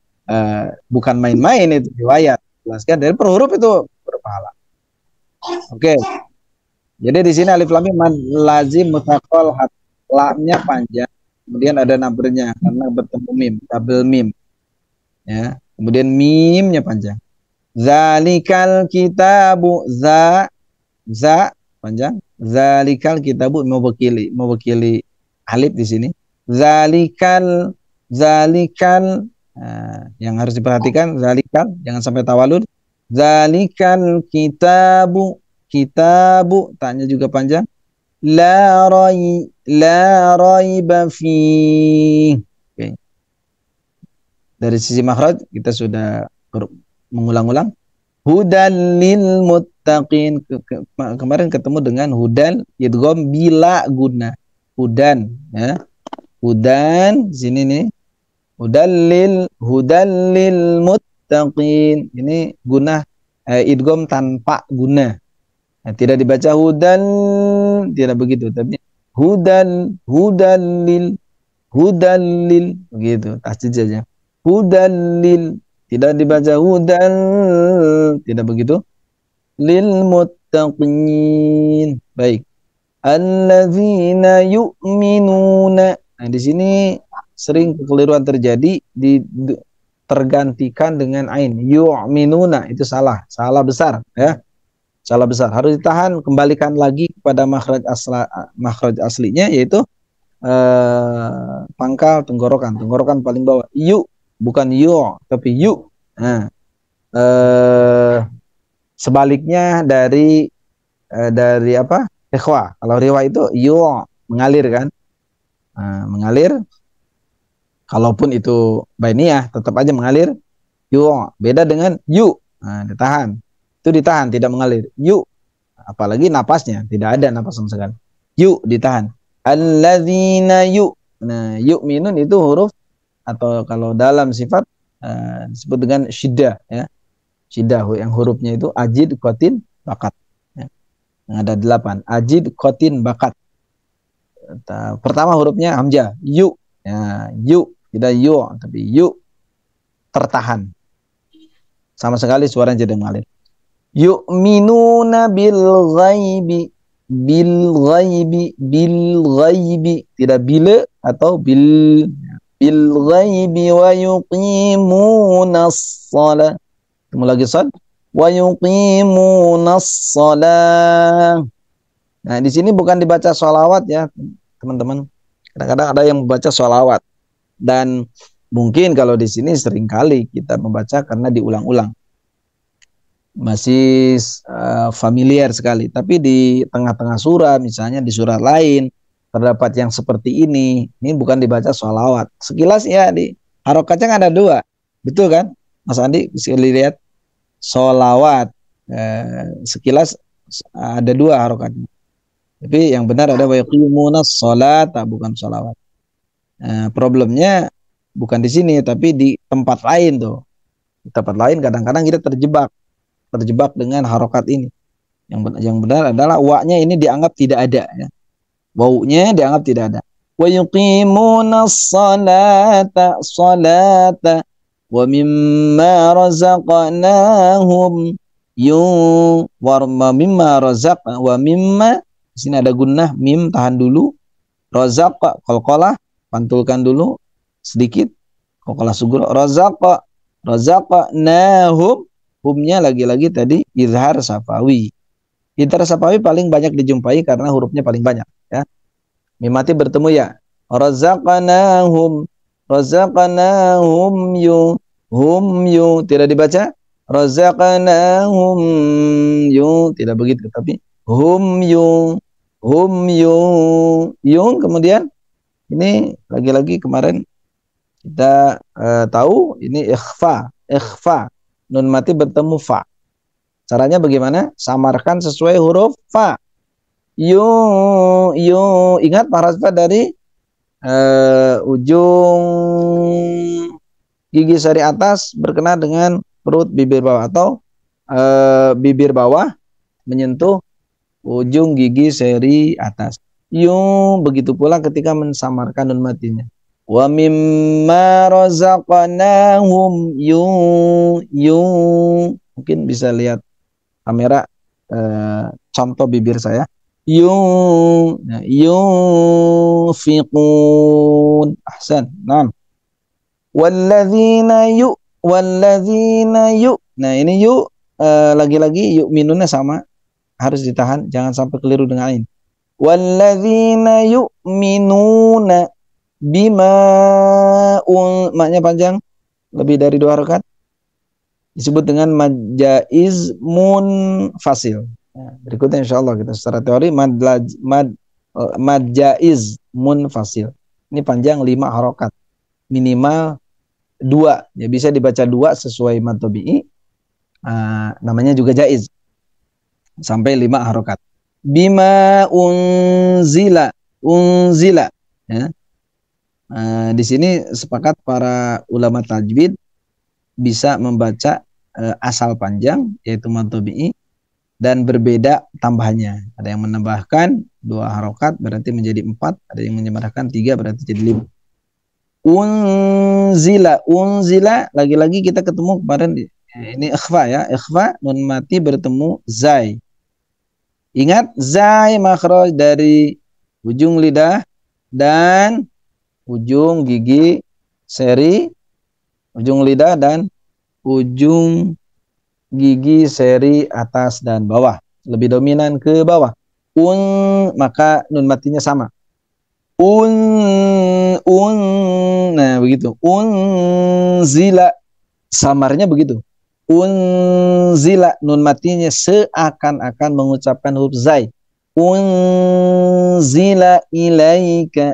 bukan main-main itu riwayat. Jelaskan dari per huruf itu berpahala. Oke. Jadi di sini alif lam mim lazim mutaqal lamnya panjang. Kemudian ada nabernya karena bertemu mim, double mim. Ya. Kemudian mimnya panjang. Zalikal kitabu za panjang. Zalikal kitabu mewakili alif di sini. Zalikal yang harus diperhatikan zalikal jangan sampai tawalud. Zalikal kitabu tanya juga panjang. La raiba fi. Oke. Dari sisi makhraj kita sudah mengulang-ulang. Hudan lil muttaqin. Kemarin ketemu dengan hudan idgham bila guna. Hudan ya. Hudan sini nih. Hudan lil muttaqin. Ini guna idgham tanpa guna. Nah, tidak dibaca hudan, tidak begitu, tapi hudan lil begitu, tasdid saja. Hudan lil, tidak dibaca hudan, tidak begitu. Lil muttaqin. Baik. Alladzina yu'minuna. Nah, di sini sering kekeliruan terjadi tergantikan dengan ain. Yu'minuna itu salah besar ya. Salah besar, harus ditahan, kembalikan lagi kepada makhraj aslinya yaitu pangkal tenggorokan paling bawah. Yu bukan yu tapi yu. Nah, sebaliknya dari apa? Ikhwa. Kalau riwa itu yu mengalir kan? Nah, mengalir. Kalaupun itu bainiyah tetap aja mengalir. Yu beda dengan yu. Nah, ditahan. Itu ditahan, tidak mengalir. Yuk, apalagi napasnya, tidak ada napas sama sekali. Yuk, ditahan. Alladzina yuk. Nah, yuk minun itu huruf, atau kalau dalam sifat disebut dengan syiddah. Ya. Syiddah, yang hurufnya itu ajid, qatin, bakat. Ya. Yang ada 8. Ajid, qatin, bakat. Pertama hurufnya hamzah. Yuk. Ya, yuk. Tidak yuk, tapi yuk. Tertahan. Sama sekali suaranya tidak mengalir. Yu'minuna bil ghaibi tidak bila atau bil ghaibi wa yuqimunas shalah. Ketemu lagi sad wa yuqimunas shalah. Nah, di sini bukan dibaca sholawat ya, teman-teman. Kadang-kadang ada yang membaca sholawat dan mungkin kalau di sini seringkali kita membaca karena diulang-ulang. Masih familiar sekali, tapi di tengah-tengah surah misalnya di surah lain terdapat yang seperti ini bukan dibaca sholawat. Sekilas ya di harokatnya ada 2, betul kan Mas Andi? Bisa lihat sholawat sekilas ada 2 harokatnya, tapi yang benar ada wa yaqimunas sholat, bukan sholawat. Problemnya bukan di sini tapi di tempat lain tuh. Di tempat lain kadang-kadang kita terjebak dengan harokat ini. Yang benar adalah wa-nya ini dianggap tidak ada ya. Wau-nya dianggap tidak ada. Wa yuqimunas salata wa mimma razaqnahum wa mimma di sini ada gunnah mim, tahan dulu. Razaq qalqalah, pantulkan dulu sedikit. Qalqalah sughra. Razaqnahum. Humnya lagi-lagi tadi izhar safawi. Izhar safawi paling banyak dijumpai karena hurufnya paling banyak ya. Mim mati bertemu ya. Razaqnahum yu tidak dibaca razaqnahum yu, tidak begitu, tapi hum yu kemudian ini lagi-lagi kemarin kita tahu ini ikhfa. Nun mati bertemu fa. Caranya bagaimana? Samarkan sesuai huruf fa. Yu. Ingat parasfa dari ujung gigi sari atas berkenaan dengan perut bibir bawah atau bibir bawah menyentuh ujung gigi seri atas. Yu, begitu pula ketika mensamarkan nun matinya. Wa mimma razaqnahum mungkin bisa lihat kamera contoh bibir saya. Yunfiqun. Ahsan. Naam. Walladzina yu. Nah, ini lagi-lagi yuk minunnya sama, harus ditahan, jangan sampai keliru dengan ini. Walladzina yu'minuna bima maknya panjang, lebih dari 2 harakat, disebut dengan majaiz munfasil. Nah, berikutnya insyaallah kita secara teori majaiz munfasil. Ini panjang 5 harakat. Minimal 2. Ya, bisa dibaca 2 sesuai mad tabi'i. Namanya juga jaiz. Sampai 5 harakat. Bima unzila. Ya. Di sini sepakat para ulama tajwid bisa membaca asal panjang yaitu mad tabi'i dan berbeda tambahnya. Ada yang menambahkan 2 harokat berarti menjadi 4, ada yang menambahkan 3 berarti jadi 5. Unzila lagi-lagi kita ketemu kemarin ini ikhfa ya, ikhfa nun mati bertemu zai. Ingat zai makhraj dari ujung lidah dan ujung gigi seri, ujung lidah dan ujung gigi seri atas dan bawah, lebih dominan ke bawah. Maka nun matinya sama. Nah begitu. Unzila, samarnya begitu. Unzila, nun matinya seakan-akan mengucapkan huruf zai. Unzila ilaika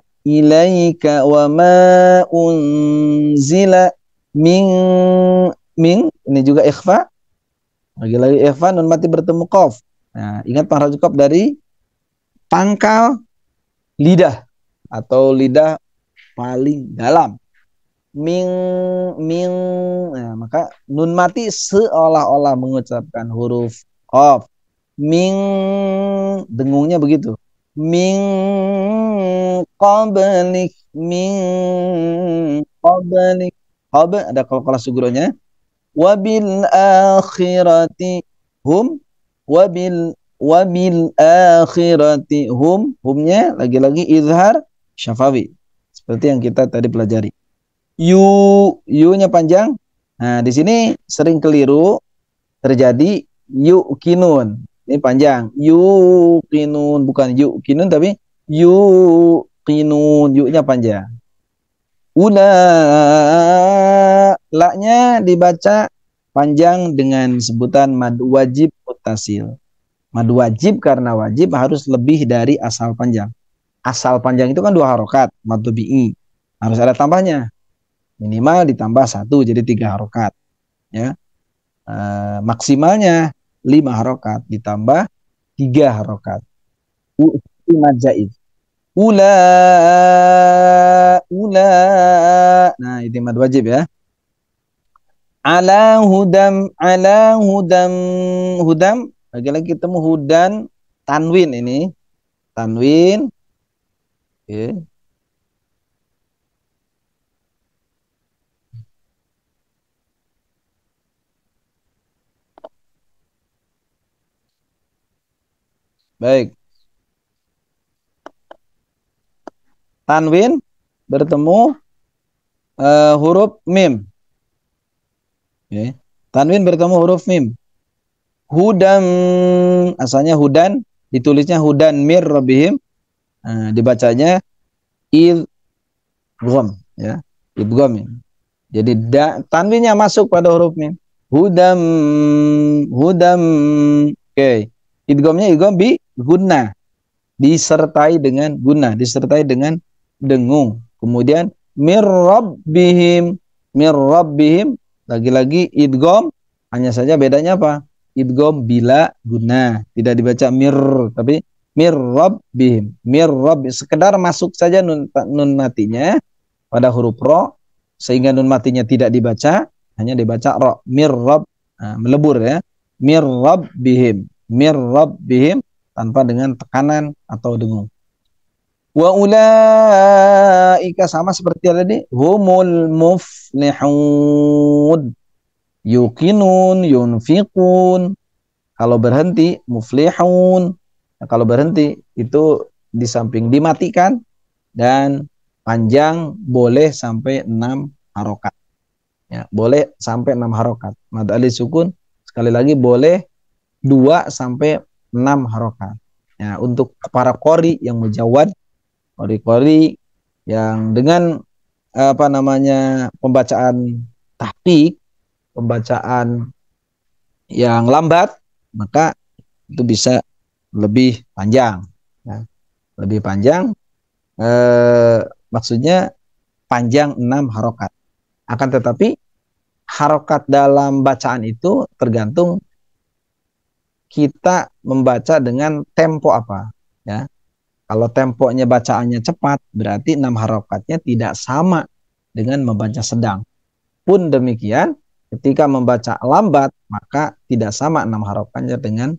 wa ma unzila min, ini juga ikhfa. Lagi-lagi ikhfa, nun mati bertemu qaf. Nah, ingat makhraj qaf dari pangkal lidah atau lidah paling dalam. Nah, maka nun mati seolah-olah mengucapkan huruf qaf. Dengungnya begitu. Qablik. Ada qalqalah suguronya. Wabil akhirati hum. Wabil akhirati humnya lagi-lagi izhar syafawi seperti yang kita tadi pelajari. Yu-nya panjang. Nah, di sini sering keliru terjadi yuqinun. Ini panjang. Yuqinun, bukan yuqinun tapi yuqinun, yu-nya panjang. La-nya dibaca panjang dengan sebutan mad wajib muttasil. Mad wajib karena wajib harus lebih dari asal panjang. Asal panjang itu kan 2 harokat, mad tabi'i. Harus ada tambahnya. Minimal ditambah 1 jadi 3 harokat. Ya. Maksimalnya 5 harokat ditambah 3 harokat. Mad jaiz. Ula. Nah, itu mad wajib ya. Ala hudam. Lagi-lagi ketemu hudan, tanwin ini. Tanwin. Oke. Baik. Tanwin bertemu huruf mim. Oke. Tanwin bertemu huruf mim. Hudan, asalnya hudan, ditulisnya hudan mir rabbihim, dibacanya idgham ya, idgham. Jadi tanwinnya masuk pada huruf mim. Hudam. Oke. Idghamnya idgham bi gunna, disertai dengan gunna, disertai dengan dengung. Kemudian mir rabbihim, lagi-lagi idgham, hanya saja bedanya apa? Idgham bila guna, tidak dibaca mir tapi mir rabbihim. Sekedar masuk saja nun matinya pada huruf ro sehingga nun matinya tidak dibaca, hanya dibaca ro, mir rabb, melebur ya. Mir rabbihim tanpa dengan tekanan atau dengung. Wa ulaika sama seperti tadi, humul muflihun. Yuqinun, yunfiqun. Kalau berhenti, muflihun. Nah, kalau berhenti itu di samping dimatikan dan panjang boleh sampai 6 harokat. Ya, boleh sampai 6 harokat. Mad alif sukun sekali lagi boleh 2 sampai 6 harokat. Ya, untuk para qori yang mujawad, qori-qori yang dengan apa namanya pembacaan tahqiq, pembacaan yang lambat, maka itu bisa lebih panjang. Ya, lebih panjang, maksudnya panjang 6 harokat. Akan tetapi harokat dalam bacaan itu tergantung kita membaca dengan tempo apa. Ya, kalau temponya bacaannya cepat, berarti 6 harokatnya tidak sama dengan membaca sedang. Pun demikian, ketika membaca lambat, maka tidak sama 6 harokatnya dengan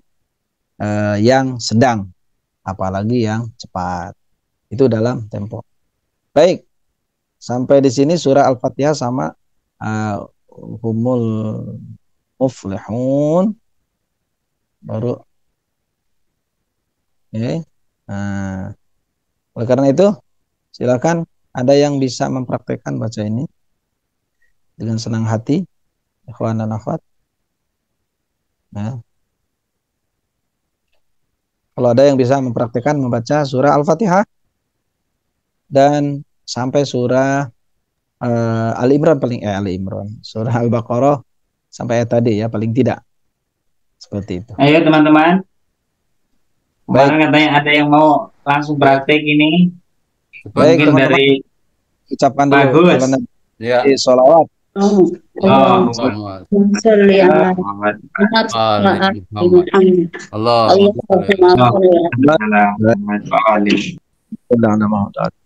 yang sedang, apalagi yang cepat. Itu dalam tempo. Baik, sampai di sini surah Al-Fatihah sama humul muflihun. Baru, ya. Nah, oleh karena itu, silakan ada yang bisa mempraktekkan baca ini dengan senang hati, ikhwan dan akhwat. Nah, kalau ada yang bisa mempraktekkan membaca surah Al-Fatihah dan sampai surah Ali Imran Ali Imran, surah Al-Baqarah sampai ayat tadi ya paling tidak. Seperti itu. Ayo teman-teman. Kemarin Baik. katanya ada yang mau langsung praktek ini. Baik Mungkin teman-teman, dari ucapkan dulu Bagus. kalau Ya. nanti sholawat.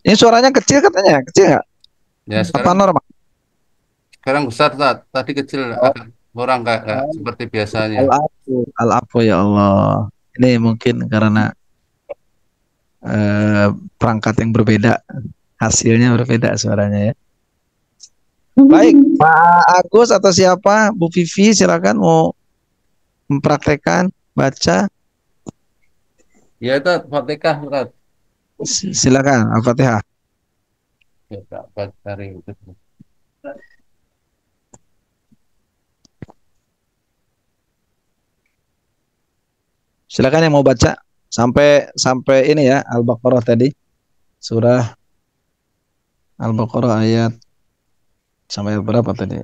Ini suaranya kecil katanya, kecil nggak? Ya, Apa normal? sekarang besar, tadi kecil, agak kurang kayak seperti biasanya. Al-afu ya Allah. Ini mungkin karena perangkat yang berbeda, hasilnya berbeda suaranya ya. Baik, Pak Agus atau siapa, Bu Vivi silakan mau mempraktekkan baca. Ya, itu Fatihah, Ustaz. Silakan Al-Fatihah. Ya, Pak, cari itu. Silakan yang mau baca sampai ini ya, Al-Baqarah tadi. Surah Al-Baqarah ayat sampai ayat berapa tadi?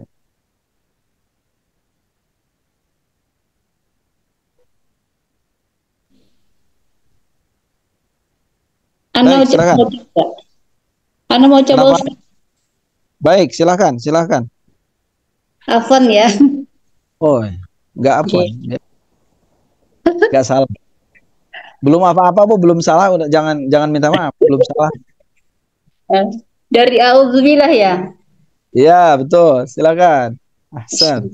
Baik, silakan. Anda mau coba Ustaz? Baik, silakan. Afwan ya. Oh, nggak apa, nggak salah. Belum apa-apa, Bu, belum salah, udah jangan minta maaf, belum salah. Dari auzubillah ya. Iya, betul. Silakan. Ahsan.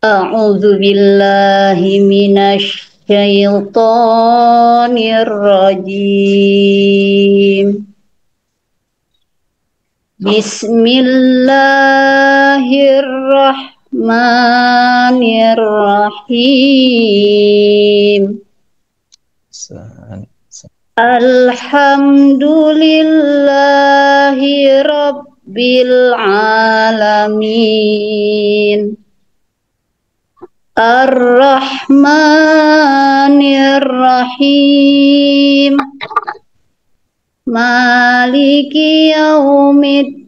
A'udzubillahi minasyaitonir rajim. Bismillahirrahmanirrahim. Alhamdulillahi rabbil alamin. Ar-Rahmanir-Rahim. Maliki yaumiddin.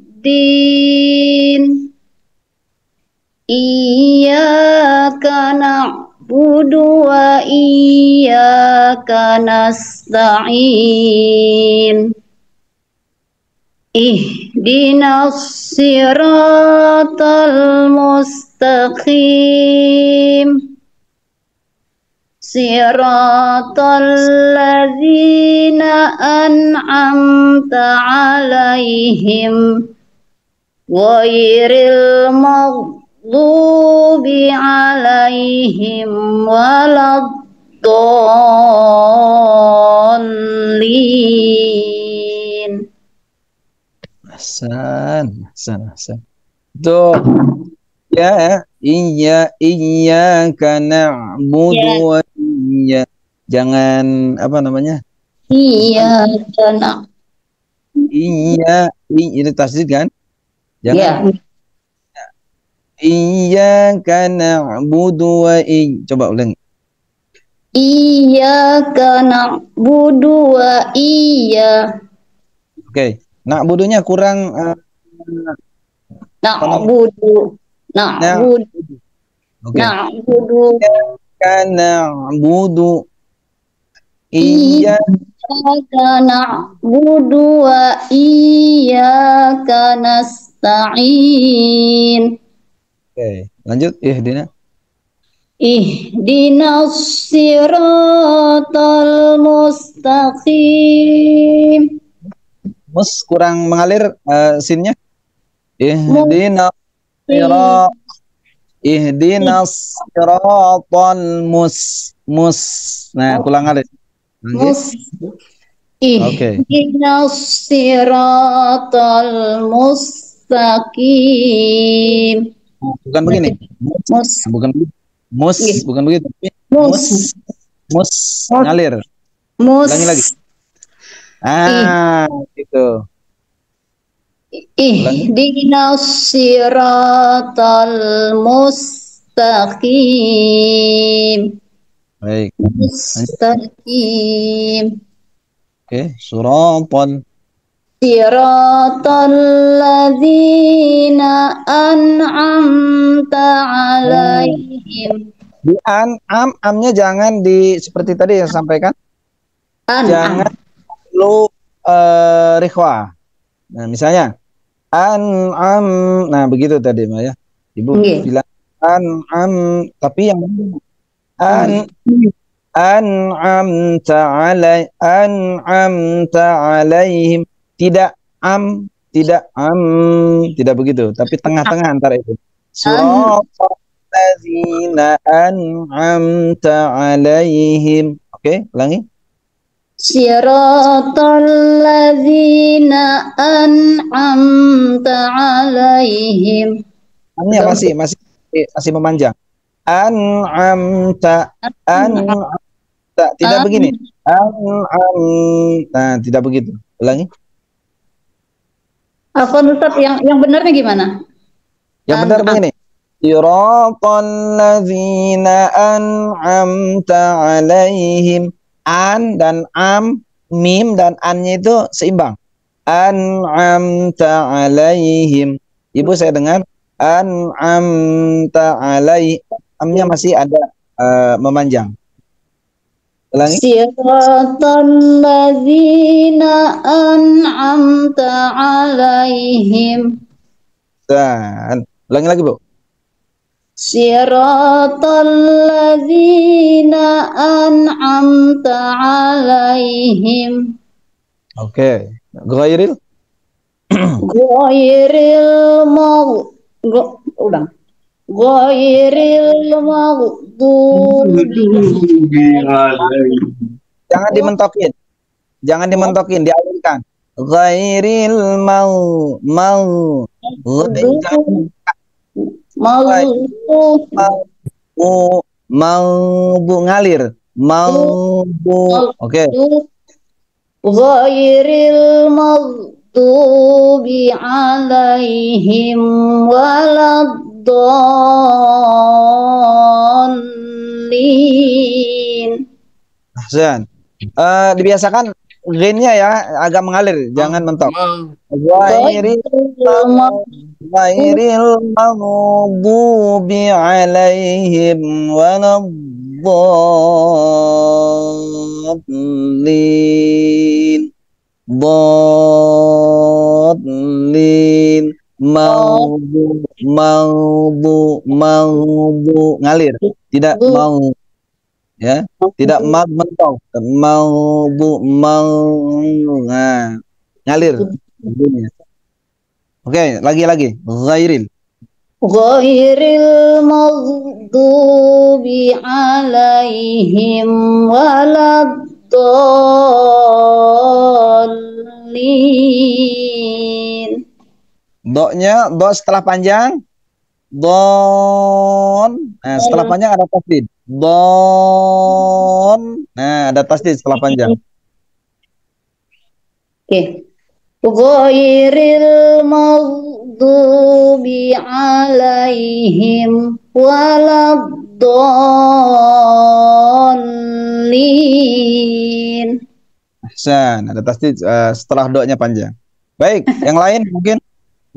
Iyyaka na'budu wa iyyaka nasta'in. Ihdinas siratal mustaqim. Siratal ladzina an'amta 'alaihim ghairil maghdubi 'alaihim waladdallin. Ahsan. Tuh, ya, iyyaka na'budu Ya. wa iya. Jangan apa namanya? Iya, nak. Ini tasdid kan? Ya. Jangan iyyaka na'budu wa iya. Coba ulang. Iyyaka na'budu wa iya. Oke. Na'budunya kurang Na'budu. Na'budu. Oke. Na'budu. Iyyaka na'budu. Iya. Iyyaka na'budu wa iyyaka nasta'in. Oke. Lanjut. Ihdina. Ihdinas siratal mustaqim. Kurang mengalir sinnya. Ihdinas sirat. Ihdinas siratal mus. Nah, ulang kali. Oke. Ihdinas siratal mustaqim. Bukan begini. Bukan begitu. Bukan begitu. Mus ngalir. Ulangi lagi. Gitu. Ihdinas siratal mustaqim. Baik. Mustaqim. Oke, siratal ladzina an'amta alaihim. Di amnya jangan seperti tadi yang sampaikan. Jangan lu rikhwa. Nah, misalnya nah begitu tadi Maya. Ibu bilang tapi yang an'amta alaihim, tidak begitu, tapi tengah-tengah antara itu. Siratal ladzina an'amta alaihim. Oke, ulangi. Siratal ladzina an'amta alaihim. Masih memanjang. An'amta tidak begini. Nah, tidak begitu. Ulangi. Apa Ustaz yang benarnya gimana? Yang benar begini. Siratal ladzina an'amta alaihim. Dan mim dan annya itu seimbang. An'amta alaihim. Ibu saya dengar an'amta alaihim. Amnya masih ada memanjang. Ulangi. Siratal ladzina an'amta alaihim. Dan ulangi lagi, Bu. Siratal ladzina an'amta alaihim. Oke. Ghairil ulang. Ghairil maghdubi alaihim. Jangan dimentokin, dialirkan. Ghairil bu ngalir. Oke. Ghairil maghdubi alaihim waladdallin. Ahsan. Dibiasakan ghainnya ya agak mengalir, jangan mentok. Ghairil maghdubi alaihim waladdallin. Maghdu ngalir, tidak mau ya, tidak mentok, ngalir. Oke, lagi ghairil maghdubi alaihim waladdallin. Do-nya, do setelah panjang, don. Nah, setelah panjang ada tasdid. Don. Nah, ada tasdid setelah panjang. Oke. Ghairil maghdubi alaihim waladdallin. Ahsan, ada tasdid setelah do-nya panjang. Baik, yang lain mungkin.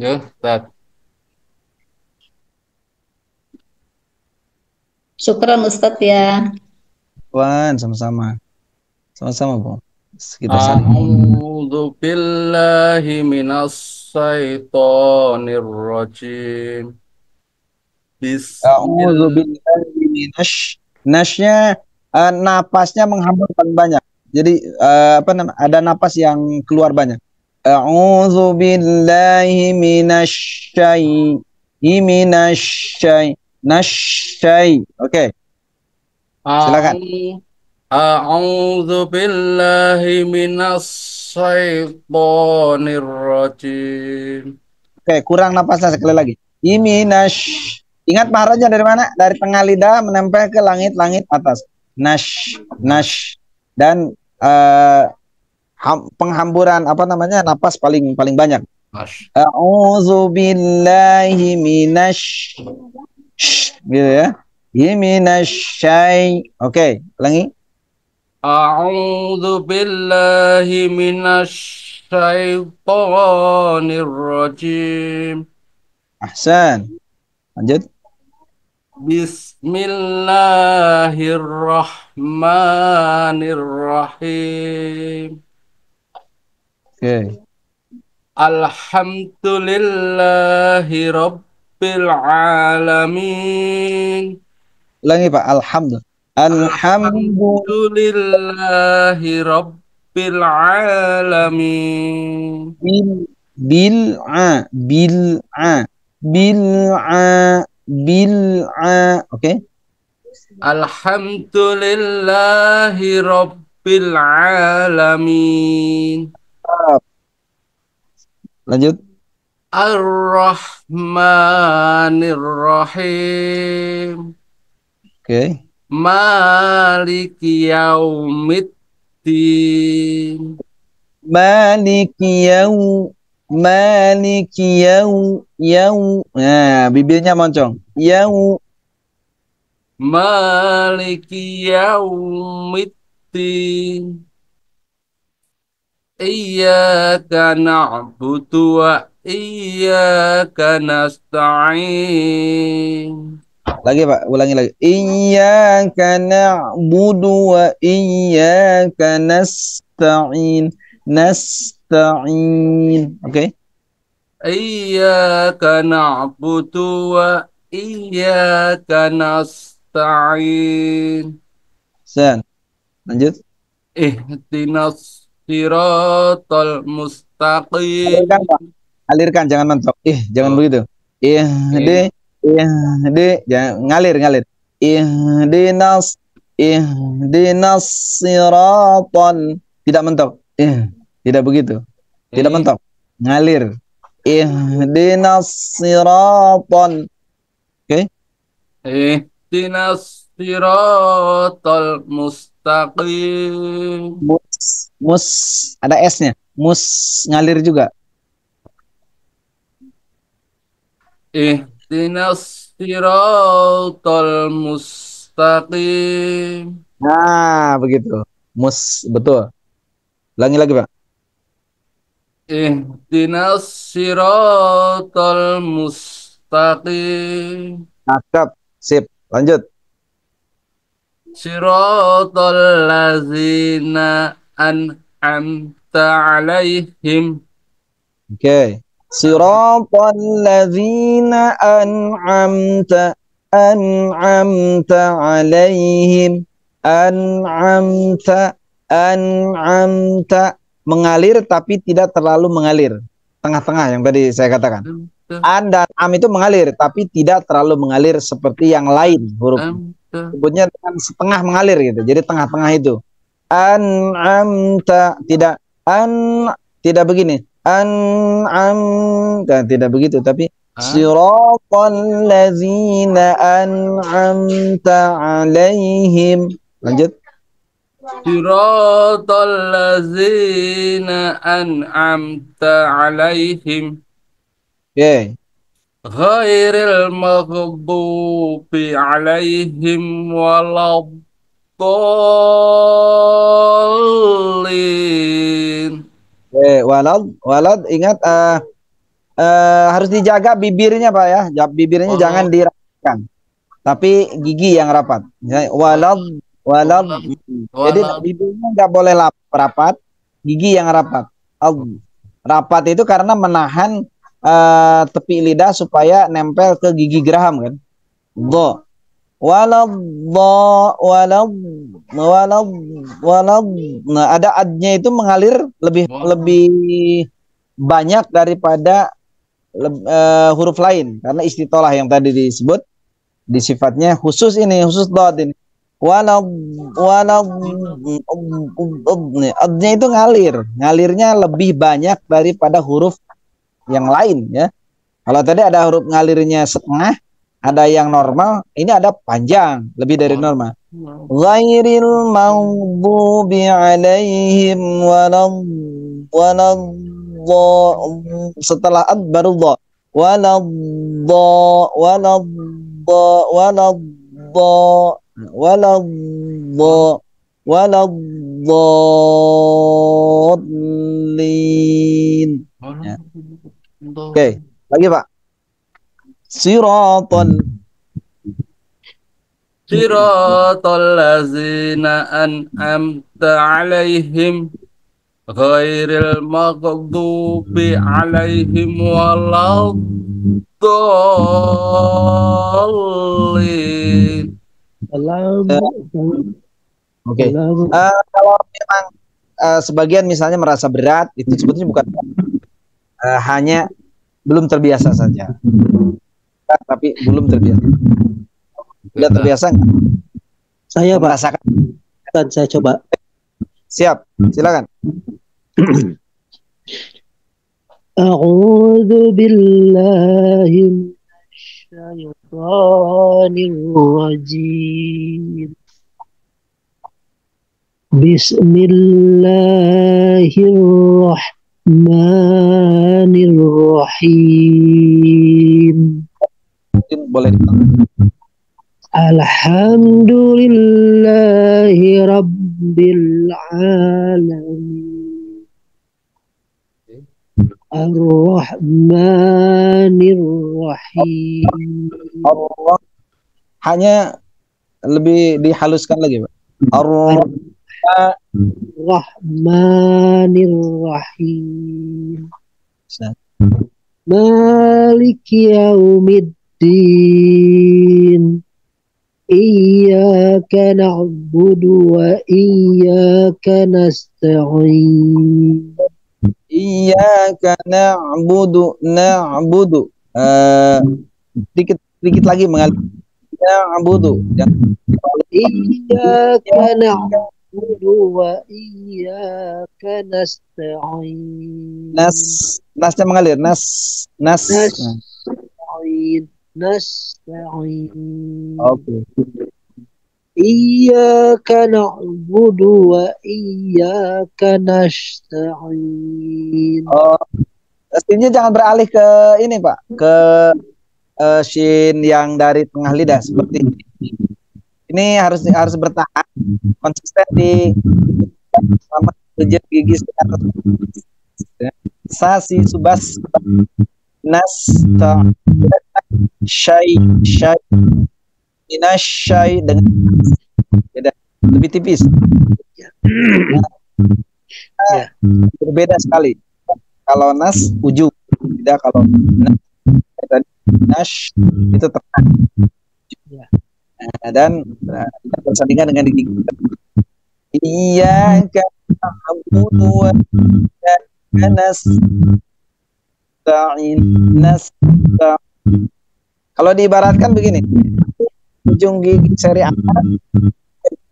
Ya, Ustaz. Syukran Ustadz ya. Wan, sama-sama. Sama-sama, Bu. Kita saling. A'udzu billahi minas syaitonir rajim. A'udzu Bismillah. billahi nasnya napasnya menghambur paling banyak. Jadi apa namanya? Ada napas yang keluar banyak. A'udzu billahi nasyai. Oke, silakan. A'udzu billahi minas syaitonir rajim. Oke, kurang napasnya sekali lagi. Ingat maharajnya dari mana? Dari tengah lidah menempel ke langit-langit atas. Nash. Dan penghamburan apa namanya? Napas paling banyak. Mas. A'udzu billahi gitu ya. Minasyai. Oke, ulangi. A'udzu billahi minasy syaithanir rajim. Ahsan. Lanjut. Bismillahirrahmanirrahim. Oke. Alhamdulillahi rabbil alamin. Ulangi, Pak. Alhamdulillah. Alhamdulillahi rabbil alamin. Bil'a. Oke. Alhamdulillahi rabbil alamin. Lanjut. Ar-Rahmanir Rahim. Oke. Maliki yaumiddin. Maliki yau. Nah, bibirnya moncong. Maliki yaumiddin. Iyyaka na'budu wa iyyaka nasta'in. Lagi, Pak, ulangi lagi. Iyyaka na'budu wa iyyaka nasta'in. Oke. Iyyaka na'budu wa iyyaka nasta'in. Lanjut. Ihdinas siratal mustaqim. Alirkan, Pak. Alirkan, jangan mentok. Jangan begitu. Jangan ngalir. Ihdinas siratal. Tidak mentok. Tidak begitu. Tidak mentok. Ngalir. Ihdinas siratal. Oke. Ihdinas siratal mustaqim. Mus ada S-nya. Mus ngalir juga. Ihdinas siratal mustaqim. Nah, begitu. Mus, betul. Ulangi lagi, Pak. Ihdinas siratal mustaqim. Cakep. Sip. Lanjut. Siratal ladzina an'amta alaihim. Oke. Siratal ladzina an'amta alaihim. An'amta mengalir tapi tidak terlalu mengalir. Tengah-tengah yang tadi saya katakan. An dan am itu mengalir tapi tidak terlalu mengalir seperti yang lain huruf. Sebutnya dengan setengah mengalir gitu. Jadi tengah-tengah itu. An'amta tidak begini. tidak begitu, tapi Ah, siratal ladzina an'amta alaihim. Lanjut. siratal ladzina an'amta alaihim Oke. ghairil maghdubi alaihim waladdallin. Oke, walad ingat harus dijaga bibirnya Pak ya. Bibirnya jangan Walad dirapatkan, tapi gigi yang rapat. Ya, walad. walad Jadi walad bibirnya nggak boleh rapat, gigi yang rapat. Rapat itu karena menahan tepi lidah supaya nempel ke gigi geraham kan. Do. Walad walad walad walad. Nah, ada adnya itu mengalir lebih walad lebih banyak daripada huruf lain karena istitolah yang tadi disebut di sifatnya khusus, ini khusus dot ini. Walad walad adnya itu ngalirnya lebih banyak daripada huruf yang lain ya. Kalau tadi ada huruf ngalirnya setengah, ada yang normal, ini ada panjang lebih dari normal. Ghairil maghdubi alaihim walad setelah ad baru dha. Walad walad walad walad walad dallin. Ya. Oke, lagi Pak. Siraton. siratal ladzina an'amta alaihim ghairil maghdubi alaihim waladdallin. Oke. Kalau memang sebagian misalnya merasa berat, itu sebetulnya bukan hanya belum terbiasa saja. Tapi belum terbiasa. Sudah terbiasa nggak? Saya Pak, Merasakan. saya coba. Siap, silakan. A'udzu billahi minasyaitonir rajim. Bismillahirrahmanirrahim. Mungkin boleh Alhamdulillahi Rabbil Alamin. Ar-Rahmanir-Rahim. Allah hanya lebih dihaluskan lagi, Pak. Ar-Rahmanir-Rahim. Maliki yaumiddin. Iyyaka na'budu wa iyyaka nasta'in. Iyyaka na'budu. Dikit lagi mengalir. Na'budu. Iyyaka na'budu wa iyyaka nasta'in. Nasnya mengalir. Nasta'in. Oke. Iyyaka na'budu wa iyyaka nasta'in. Pastinya jangan beralih ke ini Pak, ke shin yang dari tengah lidah seperti ini. Harus bertahan konsisten di sama tujuh gigi secara sasi subas nas ta syai minasyai dengan beda, lebih tipis. Berbeda sekali. Kalau nas ujung, tidak kalau nas itu tengah. Dan bersandingan dengan gigi. Iyyaka na'budu wa iyyaka nasta'in. Kalau diibaratkan begini, ujung gigi seri atas,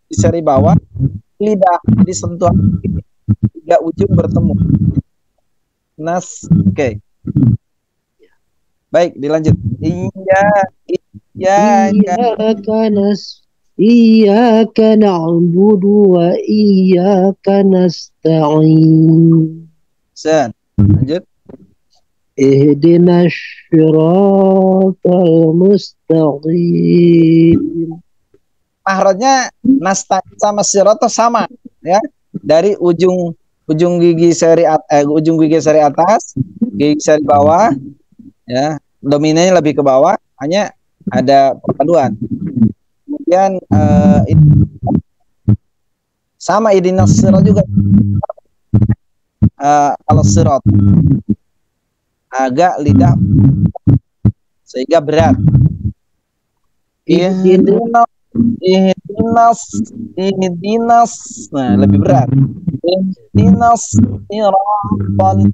di seri bawah, lidah disentuh, tiga ujung bertemu. Oke. Baik, dilanjut. Iyyaka na'budu wa iyyaka nasta'in. Lanjut. Ihdinas siratal mustaqim. Mahrajnya nasta'in sama sirata sama ya. Dari ujung gigi seri atas, gigi seri bawah ya. Dominannya lebih ke bawah, hanya ada perpaduan. Kemudian sama ihdinas sirat juga. Kalau sirat agak lidah sehingga berat. Ihdinas, nah lebih berat. Ihdinas siratan,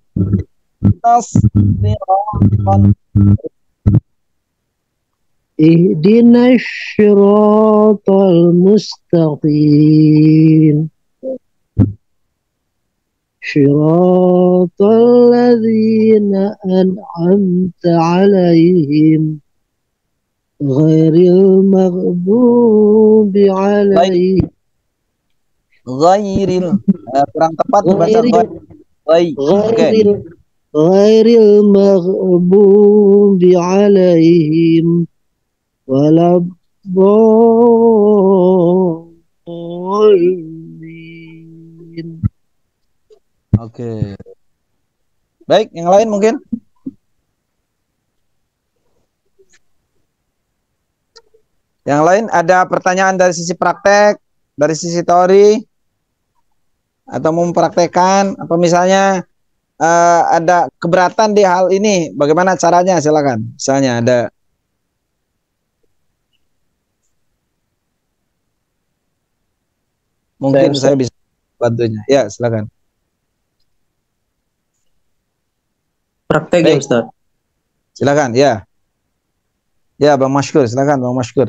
Ihdinas siratal mustaqim. Siratal ladzina an'amta 'alaihim ghairil maghdubi 'alaihim. Ghairil, kurang tepat bahasa ghairil maghdubi 'alaihim waladdallin. Oke. Baik, yang lain mungkin? Yang lain ada pertanyaan dari sisi praktek, dari sisi teori, atau mau mempraktekkan, atau misalnya ada keberatan di hal ini, bagaimana caranya? Silakan. Misalnya ada. Mungkin saya bisa bantunya. Ya, silakan. Praktek ya Ustaz. Silakan, ya. Ya, Bang Mashkur, silakan Bang Mashkur.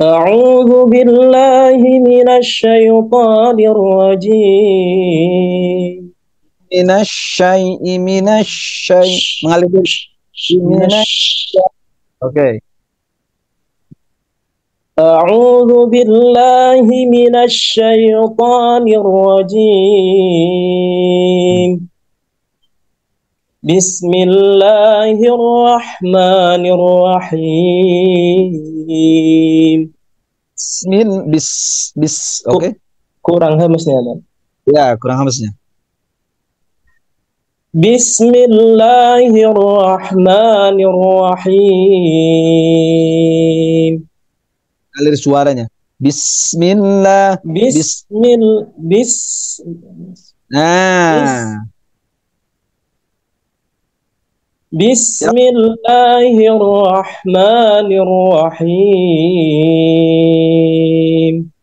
A'udzu billahi minasyaitonir rajim. Mengalir. Oke. A'udzu billahi minasyaitonir rajim. Bismillahirrahmanirrahim. Oke. Kurang hamsnya ada. Ya, kurang hamsnya. Bismillahirrahmanirrahim. Alir suaranya. Bismillah. Nah. Bismillahirrahmanirrahim.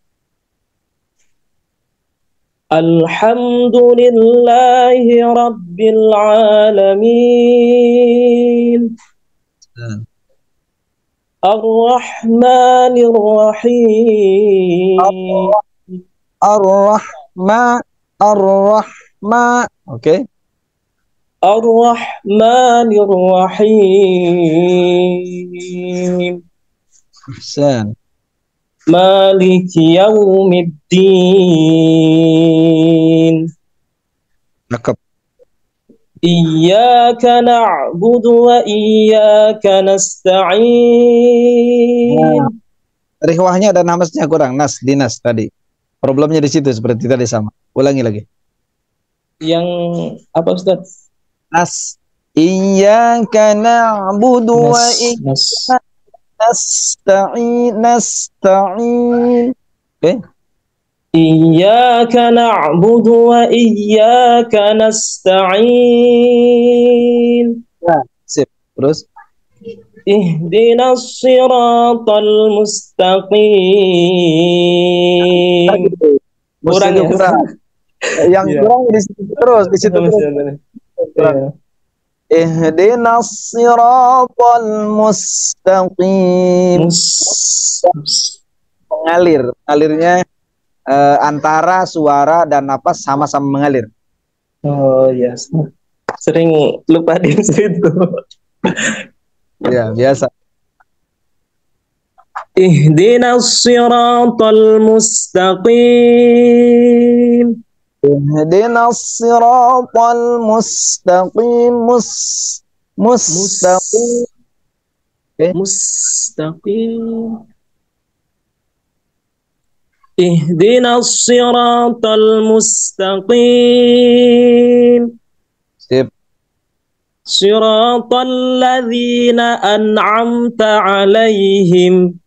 Alhamdulillahi rabbil alamin. Ar-Rahmanir-Rahim. Ar-Rahman. Oke. Ar-Rahmanir-Rahim. Ahsan. Maliki yaumiddin. Cakep. Iyyaka na'budu wa iyyaka nasta'in. Rihwahnya dan hamasnya kurang. Dinas tadi. Problemnya di situ seperti tadi sama. Ulangi lagi. Yang apa Ustaz? Iyyaka na'budu wa iyyaka nasta'in. Oke. Iyyaka na'budu wa iyyaka nasta'in. Nah, sip. Terus Ihdinas siratal mustaqim. Kurang ya? Yang kurang di situ terus, di situ terus. Ihdinas siratal mustaqim. Mengalirnya antara suara dan napas sama-sama mengalir. Oh ya, sering lupa di situ. Ya, biasa. Ihdinas siratal mustaqim. Ihdinas siratal mustaqim mustaqim. Oke. Mustaqim. Ihdinas siratal mustaqim. Sip. Siratal ladzina an'amta 'alaihim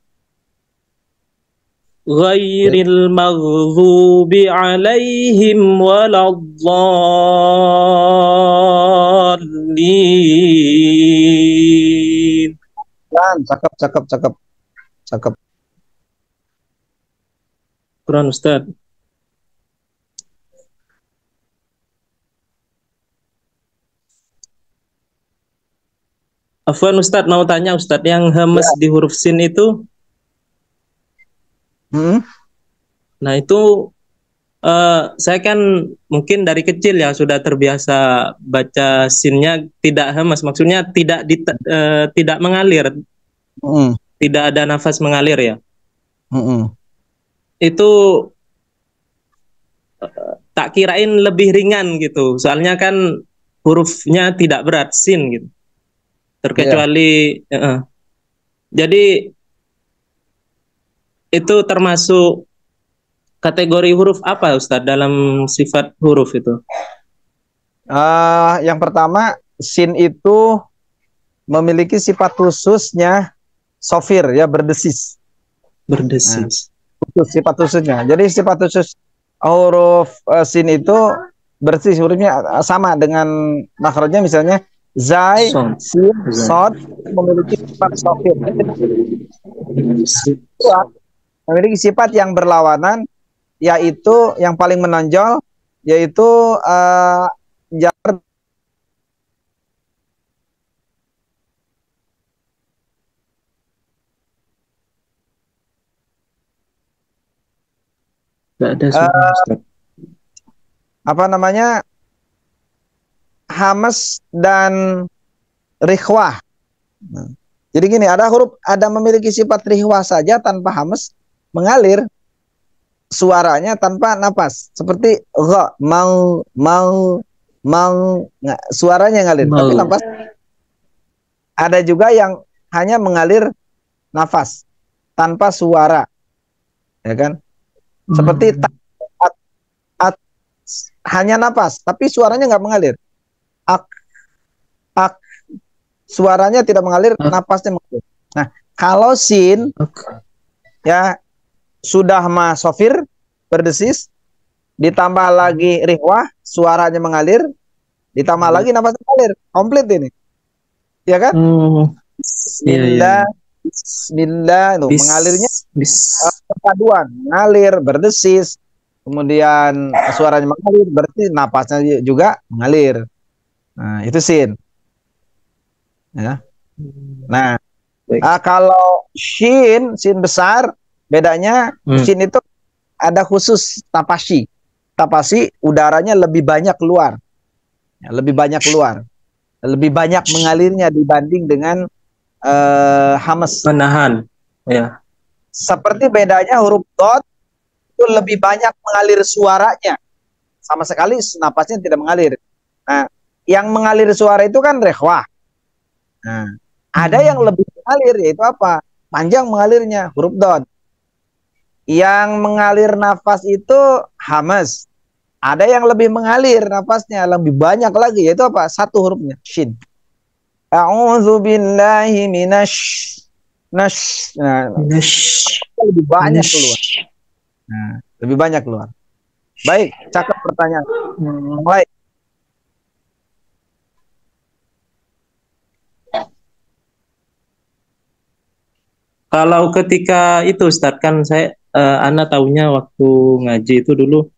ghairil maghdubi 'alaihim waladdallin. Dan cakep, cakep, cakep, cakep. Quran Ustaz. Afwan Ustaz, mau tanya Ustaz, yang hamas di huruf sin itu, nah itu saya kan mungkin dari kecil ya sudah terbiasa baca sinnya tidak hamas, maksudnya tidak mengalir, tidak ada nafas mengalir ya. Itu tak kirain lebih ringan gitu, soalnya kan hurufnya tidak berat, sin gitu. Terkecuali jadi itu termasuk kategori huruf apa Ustadz dalam sifat huruf itu? Yang pertama, sin itu memiliki sifat khususnya sofir, ya, berdesis. Berdesis. Khusus, sifat khususnya. Jadi sifat khusus huruf sin itu berdesis, hurufnya sama dengan makhrajnya, misalnya zai, sin, sod memiliki sifat sofir. Memiliki sifat yang berlawanan, yaitu yang paling menonjol, yaitu jar. Gak ada suara Ustaz. Apa namanya, hamas dan rikhwah. Jadi gini, ada huruf ada memiliki sifat rikhwah saja tanpa hamas, mengalir suaranya tanpa napas, seperti gha, mau, suaranya ngalir tapi napas. Ada juga yang hanya mengalir nafas tanpa suara, ya kan? Seperti hanya napas tapi suaranya nggak mengalir. Ak, suaranya tidak mengalir, napasnya mengalir. Nah, kalau sin ya sudah sofir, berdesis, ditambah lagi rikhwah, suaranya mengalir, ditambah lagi napasnya mengalir, komplit ini, ya kan? Bismillah, Bismillah, itu mengalirnya perpaduan, mengalir, berdesis, kemudian suaranya mengalir, berarti napasnya juga mengalir. Nah, itu sin. Ya. Nah, kalau shin besar, bedanya shin itu ada khusus tapasi. Tapasi udaranya lebih banyak keluar. Ya, lebih banyak keluar. Lebih banyak mengalirnya dibanding dengan hamas. Menahan. Ya. Seperti bedanya huruf dot itu lebih banyak mengalir suaranya. Sama sekali napasnya tidak mengalir. Nah, yang mengalir suara itu kan rikhwah. Nah, ada yang lebih mengalir, yaitu apa? Panjang mengalirnya, huruf dot. Yang mengalir nafas itu hamas. Ada yang lebih mengalir nafasnya, lebih banyak lagi, yaitu apa? Satu hurufnya, shin. A'udzu billahi minasy nash. Nah, lebih banyak keluar. Nah, lebih banyak keluar. Baik, cakep pertanyaan. Baik. Kalau ketika itu Ustadz, kan saya Ana taunya waktu ngaji itu dulu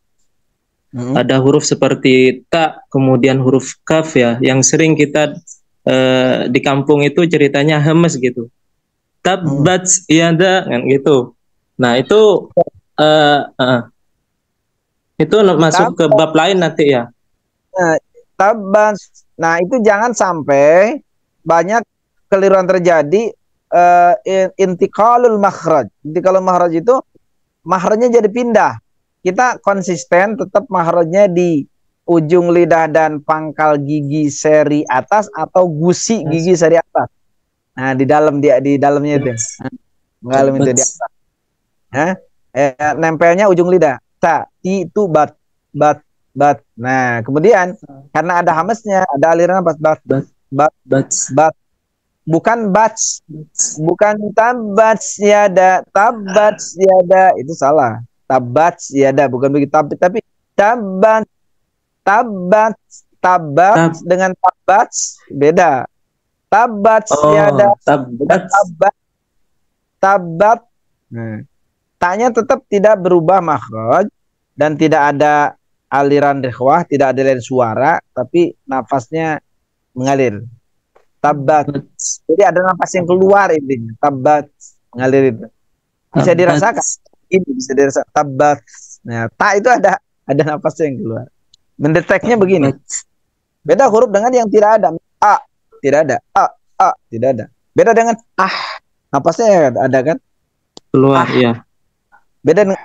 ada huruf seperti ta, kemudian huruf kaf ya, yang sering kita di kampung itu ceritanya hamas gitu. Tabbat yada kan gitu. Nah, itu masuk ke bab lain nanti ya. Nah, tabbat. Nah, itu jangan sampai banyak keliruan terjadi, intiqalul makhraj. Intiqalul makhraj itu makhrajnya jadi pindah. Kita konsisten tetap makhrajnya di ujung lidah dan pangkal gigi seri atas atau gusi gigi seri atas. Nah, di dalamnya itu. Mengalami itu di atas. Nempelnya ujung lidah. Ta, ti, tu, bat. Nah, kemudian karena ada hamesnya, ada aliran bat. Bukan bats, bukan tabats yada, itu salah. Tabats yada bukan begitu, tapi tabat dengan tabats beda. Tabats yada, tabat. Nah, taknya tetap tidak berubah makhraj dan tidak ada aliran ikhwah, tidak ada aliran suara, tapi nafasnya mengalir. Tabat. Jadi ada nafas yang keluar intinya. Tabat, mengalir itu. Bisa dirasakan. Ini bisa dirasakan. Tabat. Nah, ta itu ada nafas yang keluar. Mendeteknya begini. Beda huruf dengan yang tidak ada. A, tidak ada. A, tidak ada. Beda dengan nafasnya ada kan? Keluar, ya. Beda dengan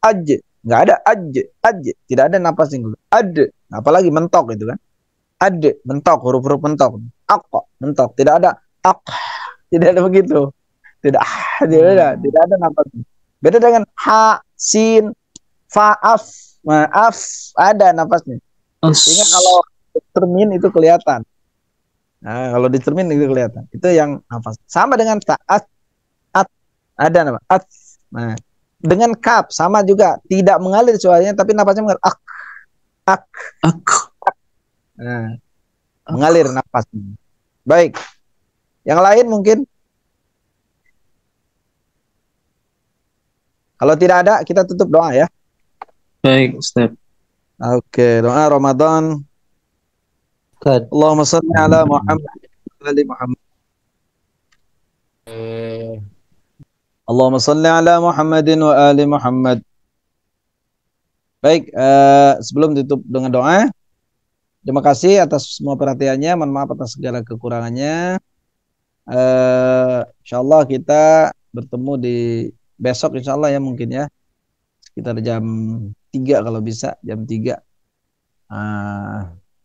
aj, nggak ada aj, tidak ada nafas yang keluar. Ad, apalagi mentok itu kan? Ad, mentok, huruf-huruf mentok. Ak, mentok, tidak ada ak, tidak ada begitu. Tidak ada nafas. Beda dengan ha, sin, faaf, maaf, ada nafasnya. Sehingga kalau termin itu kelihatan. Nah, kalau di termin itu kelihatan. Itu yang nafas. Sama dengan taat, ada nafas. At. Nah, dengan kaf sama juga, tidak mengalir suaranya tapi nafasnya mengalir. Ak. Nah, mengalir nafasnya. Baik. Yang lain mungkin? Kalau tidak ada, kita tutup doa ya. Baik, Ustaz. Oke, doa Ramadan. Allahumma shalli ala Muhammad wa ali Muhammad. Allahumma shalli ala Muhammadin wa ali Muhammad. Baik, sebelum ditutup dengan doa, terima kasih atas semua perhatiannya. Mohon maaf atas segala kekurangannya. Insyaallah kita bertemu di besok insyaallah ya, mungkin ya. Sekitar jam 3 kalau bisa, jam 3.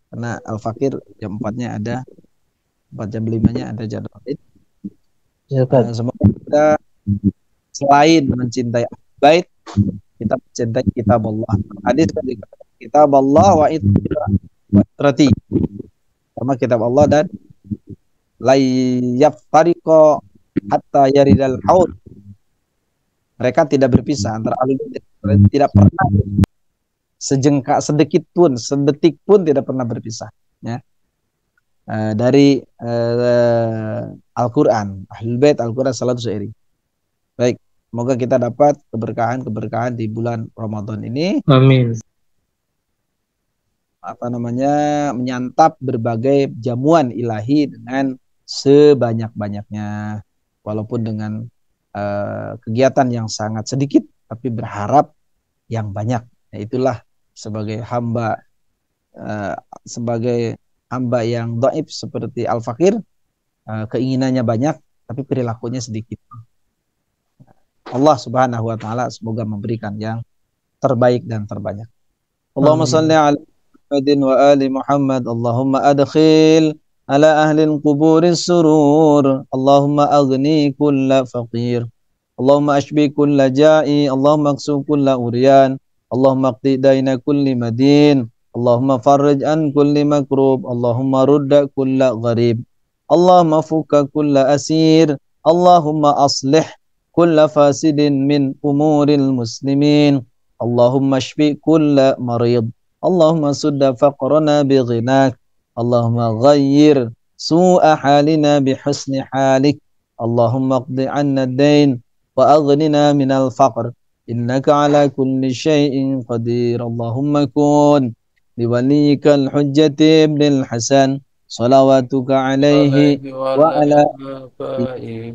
Karena Al-Fakir jam 4-nya ada. 4 jam 5-nya ada jadwal. Semoga kita selain mencintai bait, kita mencintai kitab Allah. Hadis kitab Allah wa itrati. Sama kitab Allah dan layyaf tariqo hatta yaridal haud. Mereka tidak berpisah antara alul, tidak pernah sejengkak sedikit pun, sedetik pun tidak pernah berpisah ya. Dari Al-Qur'an, Ahlul Bait, Al-Qur'an, Salatus Syairi. Baik, semoga kita dapat keberkahan di bulan Ramadan ini. Amin. Menyantap berbagai jamuan ilahi dengan sebanyak-banyaknya, walaupun dengan kegiatan yang sangat sedikit, tapi berharap yang banyak. Nah, itulah sebagai hamba yang dhaif seperti Al-Fakir, keinginannya banyak tapi perilakunya sedikit. Allah Subhanahu wa taala semoga memberikan yang terbaik dan terbanyak. Allahumma shalli ala Muhammadin wa ali Muhammad. Allahumma adkhil ala ahli al-qubur surur. Allahumma aghni kulla faqir. Allahumma ashbi kulla ja'i. Allahumma aksu kulla uryan. Allahumma qdi daina kulli madin. Allahumma farrij an kulli makrub. Allahumma rudda kulla gharib. Allahumma fukka kulla asir. Allahumma aslih kulla fasidin min umuril muslimin. Allahumma ashfi kulla marid. Allahumma sudda faqrana bi ghinak. Allahumma ghayyir su'a halina bi husni halik. Allahumma qdi anna ad-dain wa aghnina minal faqr. Innaka ala kulli syai'in qadir. Allahumma kun liwaliyika al-hujjati ibn al-Hasan salawatuka alaihi wa ala hadhihi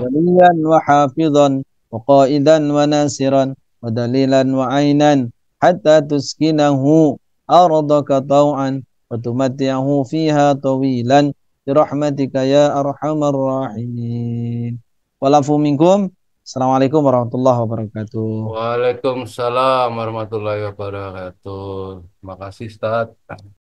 waliyan wa hafizan wa qaidan wa nasiran wa dalilan wa ainan hatta tuskinahu ardaka taw'an wa tumatti'ahu fiha tawilan birahmatika ya arhamar rahimin. Walafu minkum. Assalamualaikum warahmatullahi wabarakatuh. Waalaikumsalam warahmatullahi wabarakatuh. Terima kasih Ustaz.